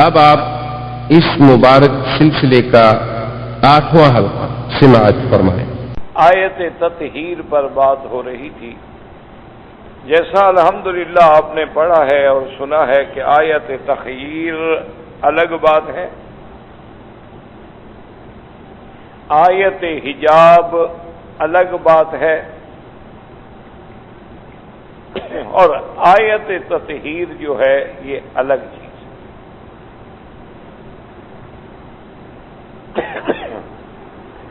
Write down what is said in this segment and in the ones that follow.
اب آپ اس مبارک سلسلے کا 8واں حلقہ سماعت فرمائیں۔ آیت تطہیر پر بات ہو رہی تھی۔ جیسا الحمدللہ آپ نے پڑھا ہے اور سنا ہے کہ آیت تطہیر الگ بات ہے، آیت حجاب الگ بات ہے، اور آیت تطہیر جو ہے یہ الگ چیز ہے۔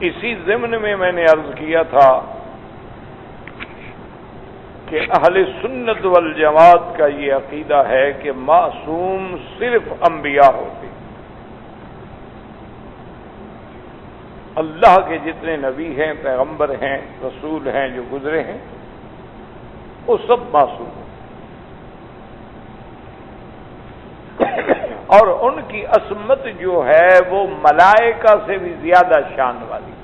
اسی ضمن میں نے عرض کیا تھا کہ اہل سنت والجماعت کا یہ عقیدہ ہے کہ معصوم صرف انبیاء ہوتے ہیں۔ اللہ کے جتنے نبی ہیں، پیغمبر ہیں، رسول ہیں جو گزرے ہیں، وہ سب معصوم ہیں، اور ان کی عصمت جو ہے وہ ملائکہ سے بھی زیادہ شان والی،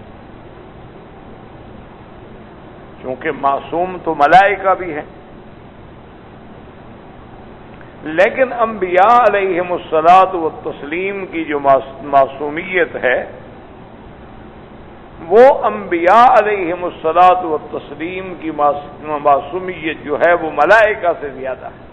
کیونکہ معصوم تو ملائکہ بھی ہیں، لیکن انبیاء علیہم الصلاۃ والتسلیم کی جو معصومیت ہے وہ انبیاء علیہم الصلاۃ والتسلیم کی معصومیت جو ہے وہ ملائکہ سے زیادہ ہے۔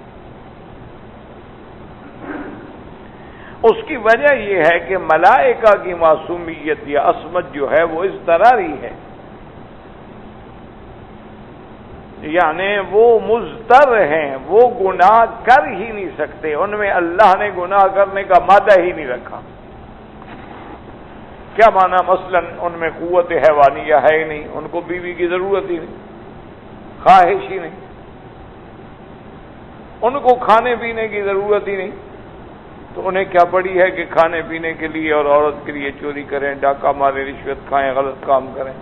اس کی وجہ یہ ہے کہ ملائکہ کی معصومیت یا عصمت جو ہے وہ اس طرح ہی ہے، یعنی وہ مضطر ہیں، وہ گناہ کر ہی نہیں سکتے، ان میں اللہ نے گناہ کرنے کا مادہ ہی نہیں رکھا۔ کیا معنی؟ مثلا ان میں قوت حیوانیہ ہے ہی نہیں، ان کو بیوی کی ضرورت ہی نہیں، خواہش ہی نہیں، ان کو کھانے پینے کی ضرورت ہی نہیں، تو انہیں کیا پڑی ہے کہ کھانے پینے کے لیے اور عورت کے لیے چوری کریں، ڈاکہ ماریں، رشوت کھائیں، غلط کام کریں؟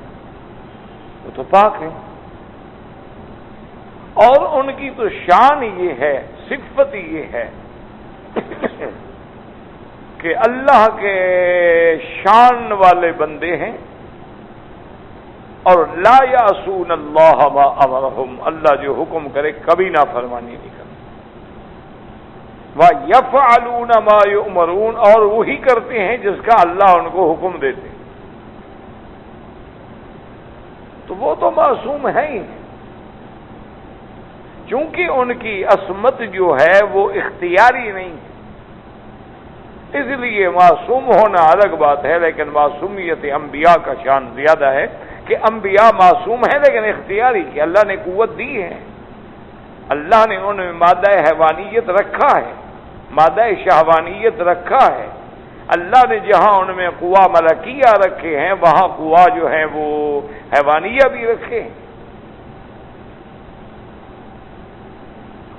وہ تو پاک ہیں، اور ان کی تو شان یہ ہے، صفت یہ ہے کہ اللہ کے شان والے بندے ہیں، اور لا یعصون اللہ ما امرہم، اللہ جو حکم کرے کبھی نافرمانی نہیں کرتے، وَيَفْعَلُونَ مَا يُؤْمَرُونَ، اور وہی کرتے ہیں جس کا اللہ ان کو حکم دیتے، تو وہ تو معصوم ہے ہی، چونکہ ان کی عصمت جو ہے وہ اختیاری نہیں ہے، اس لیے معصوم ہونا الگ بات ہے، لیکن معصومیت انبیاء کا شان زیادہ ہے کہ انبیاء معصوم ہیں لیکن اختیاری کی، اللہ نے قوت دی ہے، اللہ نے ان میں مادہ حیوانیت رکھا ہے، مادہ شہوانیت رکھا ہے، اللہ نے جہاں ان میں قوا ملکیہ رکھے ہیں وہاں قوا جو ہیں وہ حیوانیہ بھی رکھے ہیں،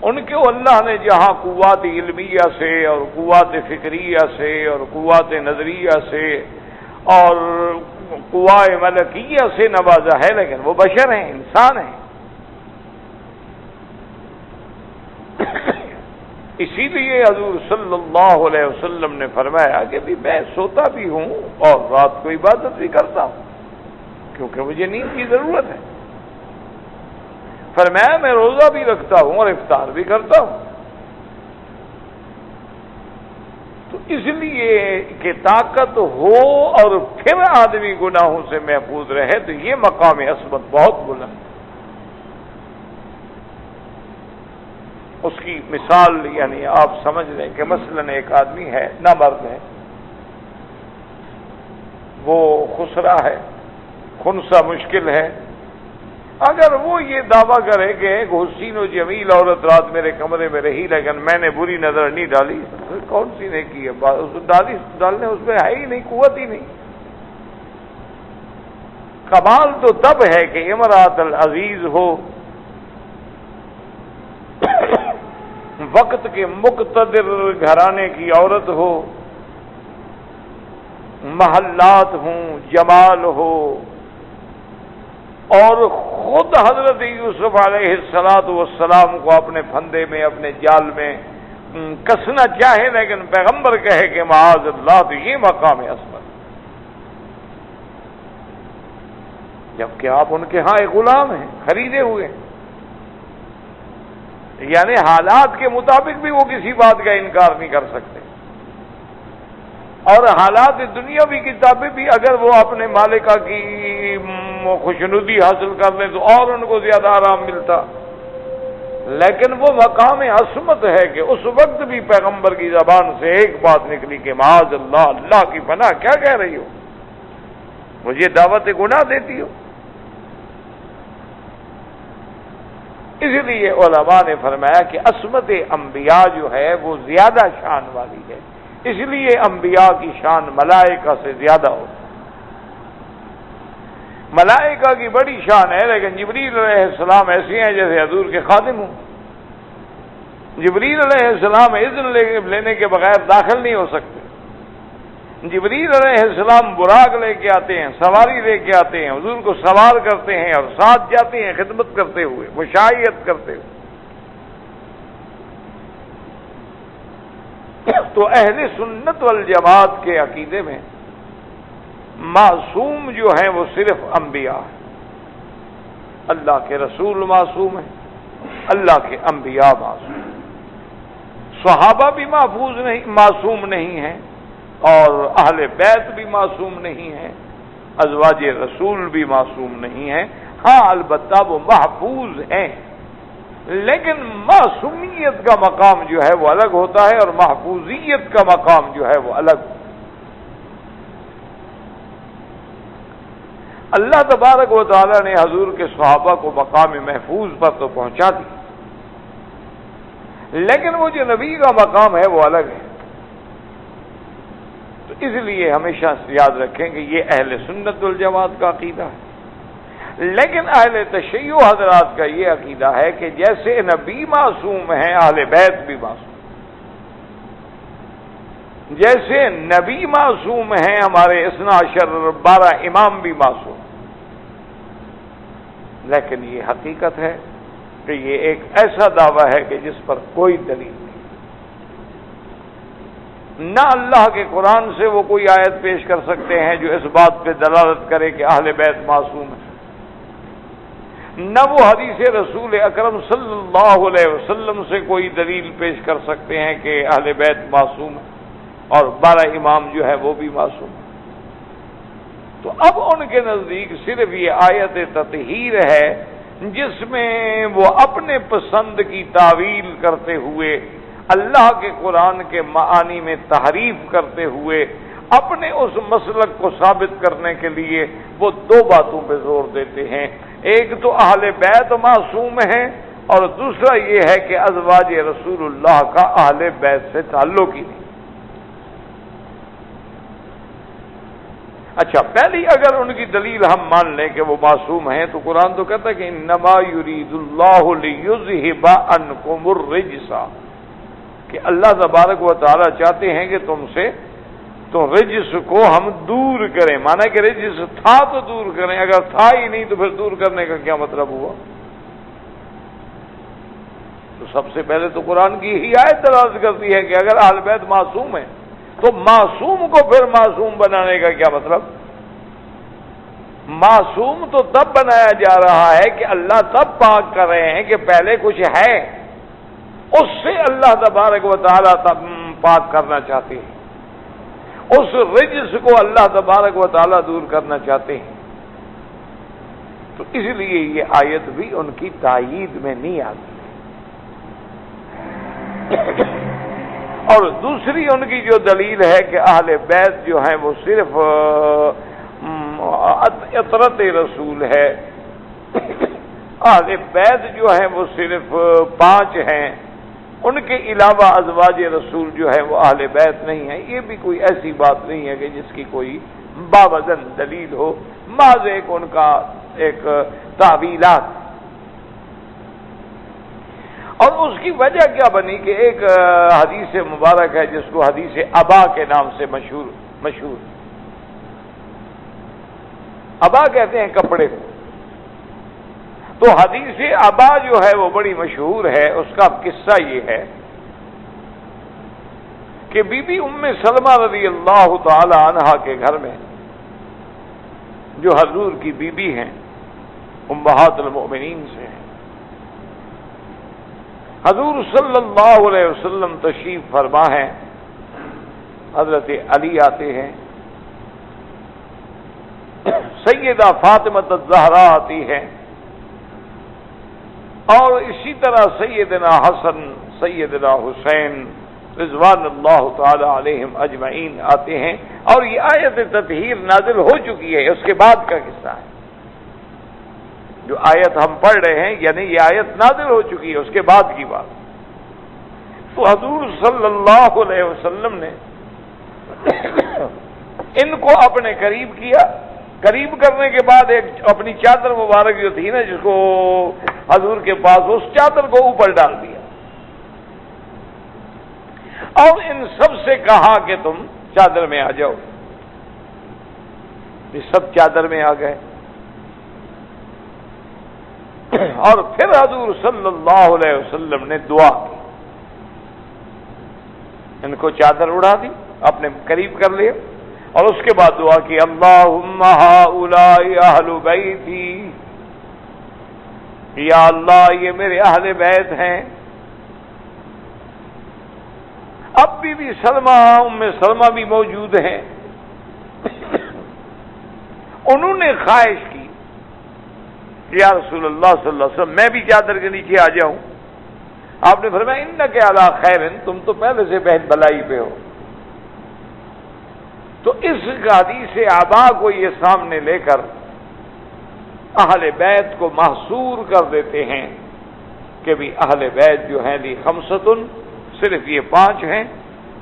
ان کو اللہ نے جہاں قوات علمیہ سے اور قوات فکریہ سے اور قوات نظریہ سے اور قوائے ملکیہ سے نوازا ہے، لیکن وہ بشر ہیں، انسان ہیں۔ اسی لیے حضور صلی اللہ علیہ وسلم نے فرمایا کہ بھی میں سوتا بھی ہوں اور رات کو عبادت بھی کرتا ہوں، کیونکہ مجھے نیند کی ضرورت ہے۔ فرمایا میں روزہ بھی رکھتا ہوں اور افطار بھی کرتا ہوں، تو اس لیے کہ طاقت ہو اور پھر آدمی گناہوں سے محفوظ رہے تو یہ مقام عصمت بہت بلند ہے۔ اس کی مثال یعنی آپ سمجھ لیں کہ مثلا ایک آدمی ہے، نامرد ہے، وہ خسرا ہے، خنثی مشکل ہے، اگر وہ یہ دعویٰ کرے کہ ایک حسین و جمیل عورت رات میرے کمرے میں رہی لیکن میں نے بری نظر نہیں ڈالی، کون سی نے کی ہے؟ ڈالنے اس میں ہے ہی نہیں، قوت ہی نہیں۔ کمال تو تب ہے کہ امرأۃ العزیز ہو، وقت کے مقتدر گھرانے کی عورت ہو، محلات ہوں، جمال ہو، اور خود حضرت یوسف علیہ السلام کو اپنے پھندے میں، اپنے جال میں کسنا چاہے لیکن پیغمبر کہے کہ معاذ اللہ، تو یہ مقام عصمت، جبکہ آپ ان کے ہاں ایک غلام ہیں، خریدے ہوئے، یعنی حالات کے مطابق بھی وہ کسی بات کا انکار نہیں کر سکتے۔ اور حالات دنیاوی کتابیں بھی اگر وہ اپنے مالکہ کی خوشنودی حاصل کر لیں تو اور ان کو زیادہ آرام ملتا، لیکن وہ مقام عصمت ہے کہ اس وقت بھی پیغمبر کی زبان سے ایک بات نکلی کہ معاذ اللہ، اللہ کی پناہ، کیا کہہ رہی ہو، مجھے دعوت گناہ دیتی ہو۔ اس لیے علماء نے فرمایا کہ عصمت انبیاء جو ہے وہ زیادہ شان والی ہے، اس لیے انبیاء کی شان ملائکہ سے زیادہ ہوتی ہے۔ ملائکہ کی بڑی شان ہے، لیکن جبریل علیہ السلام ایسے ہیں جیسے حضور کے خادم ہوں۔ جبریل علیہ السلام اذن لینے کے بغیر داخل نہیں ہو سکتے۔ جبریل علیہ السلام براق لے کے آتے ہیں، سواری لے کے آتے ہیں، حضور کو سوار کرتے ہیں اور ساتھ جاتے ہیں خدمت کرتے ہوئے، مشائیت کرتے ہوئے۔ تو اہل سنت والجماعت کے عقیدے میں معصوم جو ہیں وہ صرف انبیاء ہیں، اللہ کے رسول معصوم ہیں، اللہ کے انبیاء معصوم ہیں، صحابہ بھی معصوم نہیں ہیں، اور اہل بیت بھی معصوم نہیں ہیں، ازواج رسول بھی معصوم نہیں ہیں۔ ہاں البتہ وہ محفوظ ہیں، لیکن معصومیت کا مقام جو ہے وہ الگ ہوتا ہے اور محفوظیت کا مقام جو ہے وہ الگ ہوتا ہے۔ اللہ تبارک و تعالی نے حضور کے صحابہ کو مقام محفوظ پر تو پہنچا دی، لیکن وہ جو نبی کا مقام ہے وہ الگ ہے۔ تو اس لیے ہمیشہ یاد رکھیں کہ یہ اہل سنت والجماعت کا عقیدہ ہے۔ لیکن اہل تشیع حضرات کا یہ عقیدہ ہے کہ جیسے نبی معصوم ہیں، اہل بیت بھی معصوم، جیسے نبی معصوم ہیں، ہمارے 12 امام بھی معصوم۔ لیکن یہ حقیقت ہے کہ یہ ایک ایسا دعویٰ ہے کہ جس پر کوئی دلیل نہیں، نہ اللہ کے قرآن سے وہ کوئی آیت پیش کر سکتے ہیں جو اس بات پہ دلالت کرے کہ اہل بیت معصوم ہے، نہ وہ حدیث رسول اکرم صلی اللہ علیہ وسلم سے کوئی دلیل پیش کر سکتے ہیں کہ اہل بیت معصوم ہے اور 12 امام جو ہے وہ بھی معصوم ہے۔ تو اب ان کے نزدیک صرف یہ آیت تطہیر ہے جس میں وہ اپنے پسند کی تعویل کرتے ہوئے، اللہ کے قرآن کے معانی میں تحریف کرتے ہوئے، اپنے اس مسلک کو ثابت کرنے کے لیے وہ 2 باتوں پہ زور دیتے ہیں۔ ایک تو اہل بیت معصوم ہیں، اور دوسرا یہ ہے کہ ازواج رسول اللہ کا اہل بیت سے تعلق ہی نہیں۔ اچھا، پہلی اگر ان کی دلیل ہم مان لیں کہ وہ معصوم ہیں تو قرآن تو کہتا ہے کہ انما یرید اللہ لیذھب عنکم الرجس، کہ اللہ تبارک و تعالی چاہتے ہیں کہ تم رجس کو ہم دور کریں، مانا کہ رجس تھا تو دور کریں، اگر تھا ہی نہیں تو پھر دور کرنے کا کیا مطلب ہوا؟ تو سب سے پہلے تو قرآن کی ہی آیت دلالت کرتی ہے کہ اگر اہل بیت معصوم ہیں تو معصوم کو پھر معصوم بنانے کا کیا مطلب؟ معصوم تو تب بنایا جا رہا ہے کہ اللہ تب پاک کر رہے ہیں کہ پہلے کچھ ہے، اس سے اللہ تبارک و تعالیٰ پاک کرنا چاہتے ہیں، اس رجس کو اللہ تبارک و تعالیٰ دور کرنا چاہتے ہیں۔ تو اس لیے یہ آیت بھی ان کی تائید میں نہیں آتی۔ اور دوسری ان کی جو دلیل ہے کہ اہل بیت جو ہیں وہ صرف اطرت رسول ہے، اہل بیت جو ہیں وہ صرف 5 ہیں، ان کے علاوہ ازواج رسول جو ہے وہ اہل بیت نہیں ہیں، یہ بھی کوئی ایسی بات نہیں ہے کہ جس کی کوئی باوزن دلیل ہو، محض ایک ان کا ایک تعویلات۔ اور اس کی وجہ کیا بنی کہ ایک حدیث مبارک ہے جس کو حدیث ابا کے نام سے مشہور، ابا کہتے ہیں کپڑے کو، تو حدیث ابا جو ہے وہ بڑی مشہور ہے۔ اس کا قصہ یہ ہے کہ بی بی ام سلمہ رضی اللہ تعالی عنہا کے گھر میں، جو حضور کی بیوی ہیں، امہات المؤمنین سے ہیں، حضور صلی اللہ علیہ وسلم تشریف فرما ہیں، حضرت علی آتے ہیں، سیدہ فاطمہ الزہرا آتی ہیں، اور اسی طرح سیدنا حسن، سیدنا حسین رضوان اللہ تعالی علیہم اجمعین آتے ہیں، اور یہ آیت تطہیر نازل ہو چکی ہے، اس کے بعد کا قصہ ہے جو آیت ہم پڑھ رہے ہیں، یعنی یہ آیت نازل ہو چکی ہے، اس کے بعد کی بات۔ تو حضور صلی اللہ علیہ وسلم نے ان کو اپنے قریب کیا، قریب کرنے کے بعد ایک اپنی چادر مبارک جو تھی نا، جس کو حضور کے پاس، اس چادر کو اوپر ڈال دیا، اور ان سب سے کہا کہ تم چادر میں آ جاؤ۔ یہ سب چادر میں آ گئے، اور پھر حضور صلی اللہ علیہ وسلم نے دعا کی، ان کو چادر اڑا دی، اپنے قریب کر لیا، اور اس کے بعد دعا کی، اللہم ہؤلاء اہل بیتی، یا اللہ یہ میرے اہل بیت ہیں۔ اب بی سلمہ، ام سلمہ بھی موجود ہیں، انہوں نے خواہش کی یا رسول اللہ صلی اللہ علیہ وسلم میں بھی چادر کے نیچے آ جاؤں۔ آپ نے فرمایا انک علی خیر، تم تو پہلے سے بہت بلائی پہ ہو۔ تو اس حدیث آبا کو یہ سامنے لے کر اہل بیت کو محصور کر دیتے ہیں کہ بھی اہل بیت جو ہیں لی خمستن، صرف یہ 5 ہیں،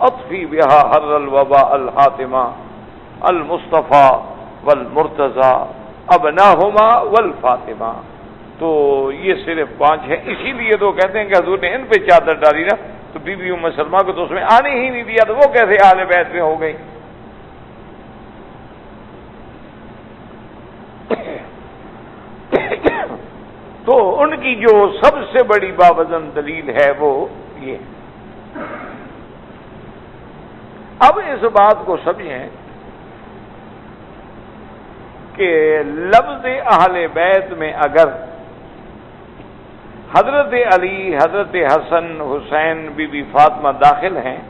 اطفی بہا حر الوبا الحاتمہ المصطفیٰ والمرتضی ابناہما والفاطمہ۔ تو یہ صرف 5 ہیں، اسی لیے تو کہتے ہیں کہ حضور نے ان پہ چادر ڈالی نا، تو بی بی ام سلمہ کو تو اس میں آنے ہی نہیں دیا، تو وہ کیسے اہل بیت میں ہو گئی؟ تو ان کی جو سب سے بڑی باوزن دلیل ہے وہ یہ۔ اب اس بات کو سمجھیں کہ لفظ اہل بیت میں اگر حضرت علی، حضرت حسن، حسین، بی بی فاطمہ داخل ہیں،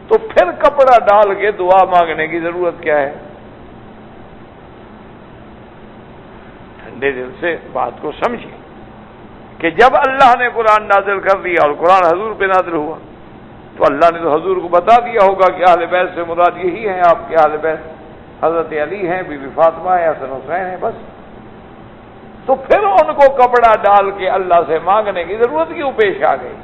تو پھر کپڑا ڈال کے دعا مانگنے کی ضرورت کیا ہے؟ ٹھنڈے دل سے بات کو سمجھیں کہ جب اللہ نے قرآن نازل کر دیا اور قرآن حضور پہ نازل ہوا، تو اللہ نے تو حضور کو بتا دیا ہوگا کہ اہل بیت سے مراد یہی ہیں، آپ کے اہل بیت حضرت علی ہیں، بی بی فاطمہ ہیں، حسن حسین ہیں، بس۔ تو پھر ان کو کپڑا ڈال کے اللہ سے مانگنے کی ضرورت کیوں پیش آ گئی؟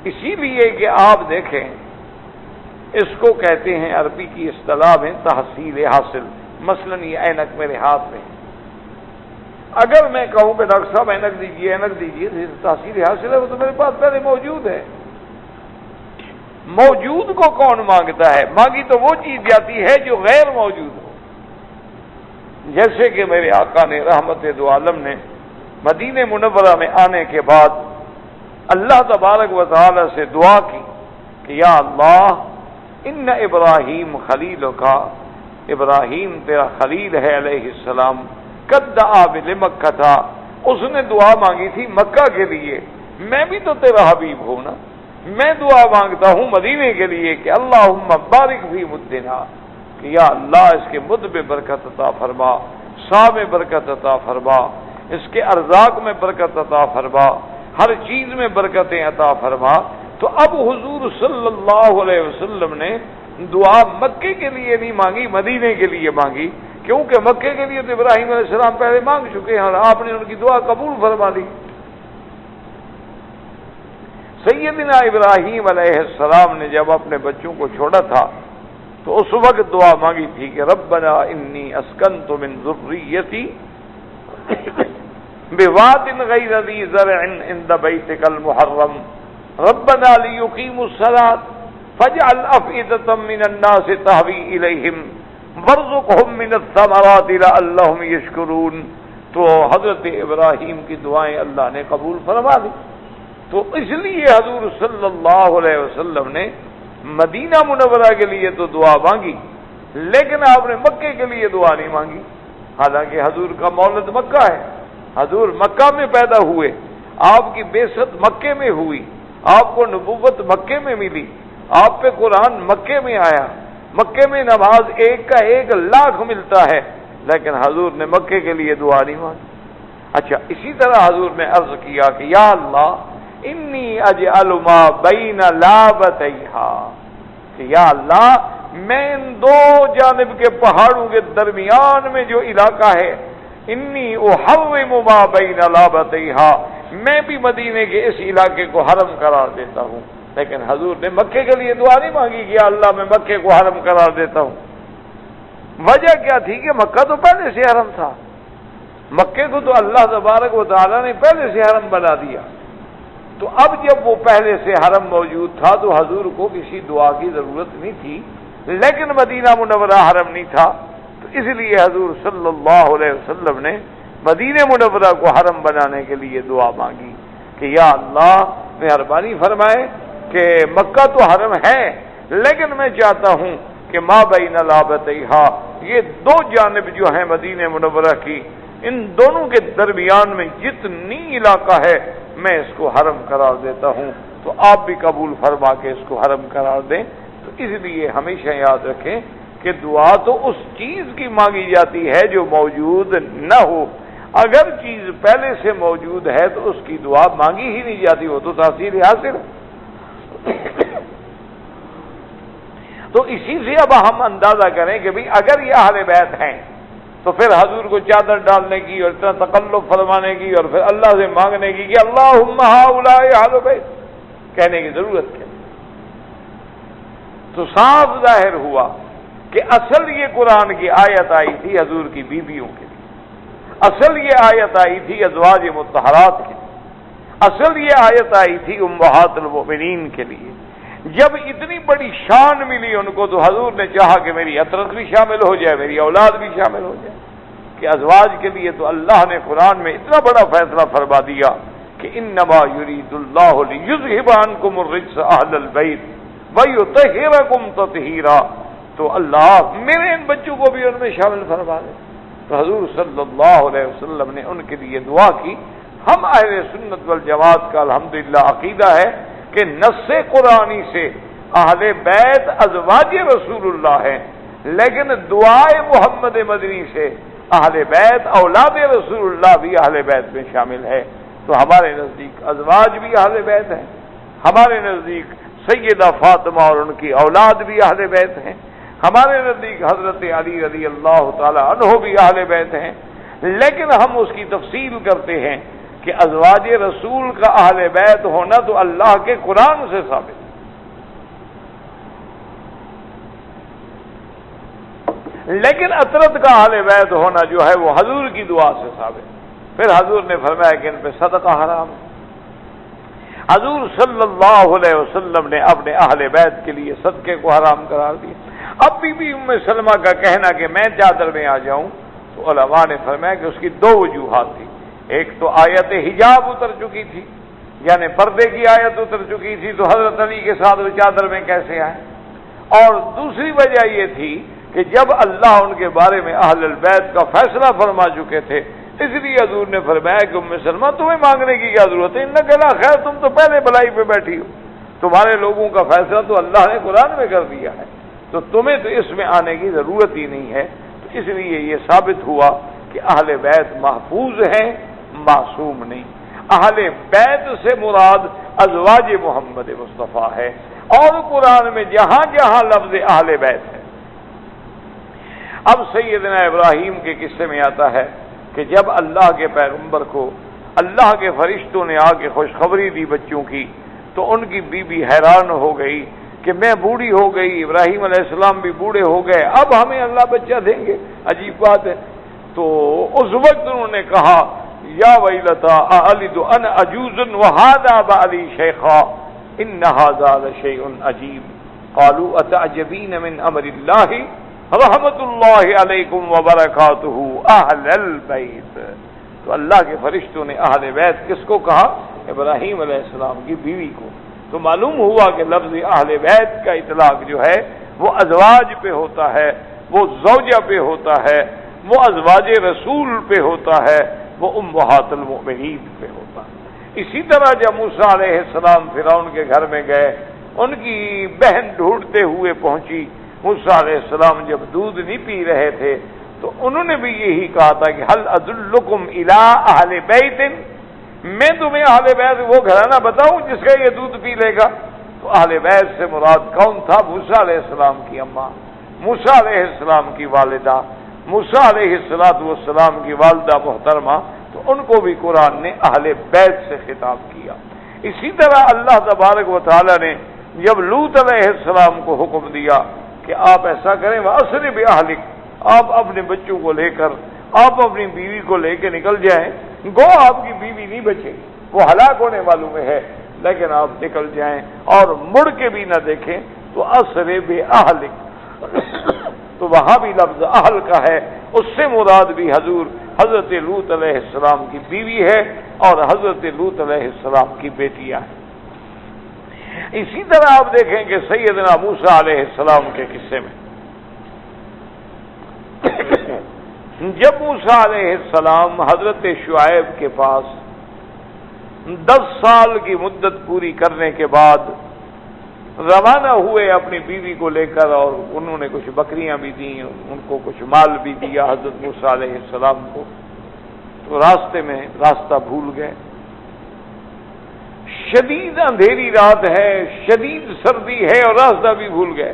اسی لیے کہ آپ دیکھیں، اس کو کہتے ہیں، عربی کی اصطلاح میں تحصیل حاصل۔ مثلا یہ اینک میرے ہاتھ میں ہے، اگر میں کہوں کہ ڈاکٹر صاحب اینک دیجیے، اینک دیجیے، تحصیل حاصل ہے، وہ تو میرے پاس پہلے موجود ہے۔ موجود کو کون مانگتا ہے؟ مانگی تو وہ چیز جاتی ہے جو غیر موجود ہو۔ جیسے کہ میرے آقا نے رحمت دو عالم نے مدینہ منورہ میں آنے کے بعد اللہ تبارک و تعالی سے دعا کی کہ یا اللہ ان ابراہیم خلیل کا، ابراہیم تیرا خلیل ہے علیہ السلام، قد دعا بمکہ تھا، اس نے دعا مانگی تھی مکہ کے لیے، میں بھی تو تیرا حبیب ہوں نا، میں دعا مانگتا ہوں مدینے کے لیے کہ اللہم بارک فی مدنا، کہ یا اللہ اس کے مد میں برکت عطا فرما، سا میں برکت عطا فرما، اس کے ارزاق میں برکت عطا فرما، ہر چیز میں برکتیں عطا فرما۔ تو اب حضور صلی اللہ علیہ وسلم نے دعا مکے کے لیے نہیں مانگی، مدینے کے لیے مانگی، کیونکہ مکے کے لیے تو ابراہیم علیہ السلام پہلے مانگ چکے ہیں اور آپ نے ان کی دعا قبول فرما لی۔ سیدنا ابراہیم علیہ السلام نے جب اپنے بچوں کو چھوڑا تھا تو اس وقت دعا مانگی تھی کہ ربنا انی اسکنت من ذریتی بواد غیر ذی زرع عند بیتک المحرم ربنا لیقیموا الصلاة فاجعل افئدة من الناس تهوی الیہم وارزقهم من الثمرات لعلهم یشکرون۔ تو حضرت ابراہیم کی دعائیں اللہ نے قبول فرما دی۔ تو اس لیے حضور صلی اللہ علیہ وسلم نے مدینہ منورہ کے لیے تو دعا مانگی، لیکن آپ نے مکے کے لیے دعا نہیں مانگی، حالانکہ حضور کا مولد مکہ ہے، حضور مکہ میں پیدا ہوئے، آپ کی بعثت مکے میں ہوئی، آپ کو نبوت مکے میں ملی، آپ پہ قرآن مکے میں آیا، مکے میں نماز 1 کا 1 لاکھ ملتا ہے، لیکن حضور نے مکے کے لیے دعا نہیں مانگی۔ اچھا، اسی طرح حضور نے عرض کیا کہ یا اللہ انی اجعل ما بین لابتیہا، کہ یا اللہ میں ان 2 جانب کے پہاڑوں کے درمیان میں جو علاقہ ہے، انی احرم ما بین لابتیہا، میں بھی مدینے کے اس علاقے کو حرم قرار دیتا ہوں۔ لیکن حضور نے مکے کے لیے دعا نہیں مانگی کہ یا اللہ میں مکے کو حرم قرار دیتا ہوں۔ وجہ کیا تھی کہ مکہ تو پہلے سے حرم تھا، مکے کو تو اللہ تبارک و تعالیٰ نے پہلے سے حرم بنا دیا، تو اب جب وہ پہلے سے حرم موجود تھا تو حضور کو کسی دعا کی ضرورت نہیں تھی، لیکن مدینہ منورہ حرم نہیں تھا، تو اس لیے حضور صلی اللہ علیہ وسلم نے مدینہ منورہ کو حرم بنانے کے لیے دعا مانگی کہ یا اللہ مہربانی فرمائے کہ مکہ تو حرم ہے، لیکن میں چاہتا ہوں کہ ما بین لابتیہا، یہ 2 جانب جو ہیں مدینہ منورہ کی، ان دونوں کے درمیان میں جتنی علاقہ ہے میں اس کو حرم قرار دیتا ہوں، تو آپ بھی قبول فرما کے اس کو حرم قرار دیں۔ تو اس لیے ہمیشہ یاد رکھیں کہ دعا تو اس چیز کی مانگی جاتی ہے جو موجود نہ ہو، اگر چیز پہلے سے موجود ہے تو اس کی دعا مانگی ہی نہیں جاتی، وہ تو تحصیل حاصل ہے۔ تو اسی سے اب ہم اندازہ کریں کہ بھئی اگر یہ اہل بیت ہیں تو پھر حضور کو چادر ڈالنے کی اور اتنا تقلب فرمانے کی اور پھر اللہ سے مانگنے کی کہ اللہم ہؤلاء اہل بیت کہنے کی ضرورت کیا؟ تو صاف ظاہر ہوا کہ اصل یہ قرآن کی آیت آئی تھی حضور کی بیویوں کے لیے، اصل یہ آیت آئی تھی ازواج مطہرات کے لیے، اصل یہ آیت آئی تھی امہات المؤمنین کے لیے۔ جب اتنی بڑی شان ملی ان کو تو حضور نے چاہا کہ میری عطرت بھی شامل ہو جائے، میری اولاد بھی شامل ہو جائے، کہ ازواج کے لیے تو اللہ نے قرآن میں اتنا بڑا فیصلہ فرما دیا کہ انما یرید اللہ لیذھب عنکم الرجس اہل البیت ویطہرکم تطہیرا، تو اللہ میرے ان بچوں کو بھی ان میں شامل فرما دے۔ تو حضور صلی اللہ علیہ وسلم نے ان کے لیے دعا کی۔ ہم اہل سنت والجماعت کا الحمدللہ عقیدہ ہے کہ نص قرآنی سے اہل بیت ازواج رسول اللہ ہیں، لیکن دعائے محمد مدنی سے اہل بیت اولاد رسول اللہ بھی اہل بیت میں شامل ہے۔ تو ہمارے نزدیک ازواج بھی اہل بیت ہیں، ہمارے نزدیک سیدہ فاطمہ اور ان کی اولاد بھی اہل بیت ہیں، ہمارے نزدیک حضرت علی رضی اللہ تعالی عنہ بھی اہل بیت ہیں، لیکن ہم اس کی تفصیل کرتے ہیں کہ ازواج رسول کا اہل بیت ہونا تو اللہ کے قرآن سے ثابت، لیکن عطرت کا اہل بیت ہونا جو ہے وہ حضور کی دعا سے ثابت۔ پھر حضور نے فرمایا کہ ان پہ صدقہ حرام ہے۔ حضور صلی اللہ علیہ وسلم نے اپنے اہل بیت کے لیے صدقے کو حرام قرار دیا۔ اب بی ام سلمہ کا کہنا کہ میں چادر میں آ جاؤں، تو علماء نے فرمایا کہ اس کی 2 وجوہات تھی۔ ایک تو آیت حجاب اتر چکی تھی، یعنی پردے کی آیت اتر چکی تھی، تو حضرت علی کے ساتھ وہ چادر میں کیسے آئے؟ اور دوسری وجہ یہ تھی کہ جب اللہ ان کے بارے میں اہل البیت کا فیصلہ فرما چکے تھے، اس لیے حضور نے فرمایا کہ ام سلمہ تمہیں مانگنے کی کیا ضرورت ہے، انک لا خیر، تم تو پہلے بلائی پہ بیٹھی ہو، تمہارے لوگوں کا فیصلہ تو اللہ نے قرآن میں کر دیا ہے، تو تمہیں تو اس میں آنے کی ضرورت ہی نہیں ہے۔ تو اس لیے یہ ثابت ہوا کہ اہل بیت محفوظ ہیں، معصوم نہیں۔ اہل بیت سے مراد ازواج محمد مصطفیٰ ہے، اور قرآن میں جہاں جہاں لفظ اہل بیت ہے۔ اب سیدنا ابراہیم کے قصے میں آتا ہے کہ جب اللہ کے پیغمبر کو اللہ کے فرشتوں نے آ کے خوشخبری دی بچوں کی، تو ان کی بیوی حیران ہو گئی کہ میں بوڑھی ہو گئی، ابراہیم علیہ السلام بھی بوڑھے ہو گئے، اب ہمیں اللہ بچہ دیں گے، عجیب بات ہے۔ تو اس وقت انہوں نے کہا یا ویلتا االد انا عجوز وهذا بعلی شیخا ان هذا لشیء عجیب قالوا اتعجبین من امر اللہ رحمت اللہ علیکم وبرکاتہ اہل البیت۔ تو اللہ کے فرشتوں نے اہل بیت کس کو کہا؟ ابراہیم علیہ السلام کی بیوی کو۔ تو معلوم ہوا کہ لفظ اہل بیت کا اطلاق جو ہے وہ ازواج پہ ہوتا ہے، وہ زوجہ پہ ہوتا ہے، وہ ازواج رسول پہ ہوتا ہے، وہ امہات المؤمنین پہ ہوتا ہے۔ اسی طرح جب موسیٰ علیہ السلام فرعون کے گھر میں گئے، ان کی بہن ڈھونڈتے ہوئے پہنچی. موسیٰ علیہ السلام جب دودھ نہیں پی رہے تھے تو انہوں نے بھی یہی کہا تھا کہ هل ادلکم الی اہل بیت، میں تمہیں اہل بیت وہ گھرانہ بتاؤں جس کا یہ دودھ پی لے گا. تو اہل بیت سے مراد کون تھا؟ موسیٰ علیہ السلام کی اماں، موسیٰ علیہ السلام کی والدہ، موسیٰ علیہ السلام کی والدہ محترمہ. تو ان کو بھی قرآن نے اہل بیت سے خطاب کیا. اسی طرح اللہ تبارک و تعالی نے جب لوط علیہ السلام کو حکم دیا کہ آپ ایسا کریں وَأَسْرِ بِأَهْلِكَ، آپ اپنے بچوں کو لے کر، آپ اپنی بیوی کو لے کے نکل جائیں، گو آپ کی بیوی نہیں بچے گی، وہ ہلاک ہونے والوں میں ہے، لیکن آپ نکل جائیں اور مڑ کے بھی نہ دیکھیں. تو أَسْرِ بِأَهْلِكَ تو وہاں بھی لفظ اہل کا ہے، اس سے مراد بھی حضرت لوط علیہ السلام کی بیوی ہے اور حضرت لوط علیہ السلام کی بیٹیاں ہیں. اسی طرح آپ دیکھیں کہ سیدنا موسیٰ علیہ السلام کے قصے میں جب موسیٰ علیہ السلام حضرت شعیب کے پاس 10 سال کی مدت پوری کرنے کے بعد روانہ ہوئے اپنی بیوی کو لے کر، اور انہوں نے کچھ بکریاں بھی دیں، ان کو کچھ مال بھی دیا حضرت موسیٰ علیہ السلام کو، تو راستے میں راستہ بھول گئے. شدید اندھیری رات ہے، شدید سردی ہے اور راستہ بھی بھول گئے.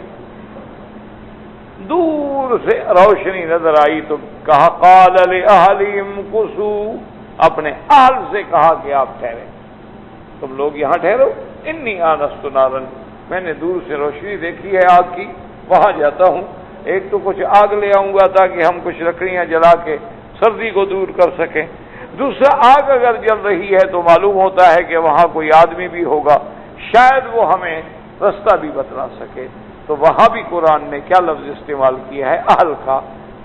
دور سے روشنی نظر آئی تو کہا قال لأہلہم امکثوا، اپنے اہل سے کہا کہ آپ ٹھہرے، تم لوگ یہاں ٹھہرو. انی آنست نارا، میں نے دور سے روشنی دیکھی ہے آگ کی، وہاں جاتا ہوں. ایک تو کچھ آگ لے آؤں گا تاکہ ہم کچھ لکڑیاں جلا کے سردی کو دور کر سکیں. دوسرا آگ اگر جل رہی ہے تو معلوم ہوتا ہے کہ وہاں کوئی آدمی بھی ہوگا، شاید وہ ہمیں رستہ بھی بتلا سکے. تو وہاں بھی قرآن نے کیا لفظ استعمال کیا ہے؟ اہل کا.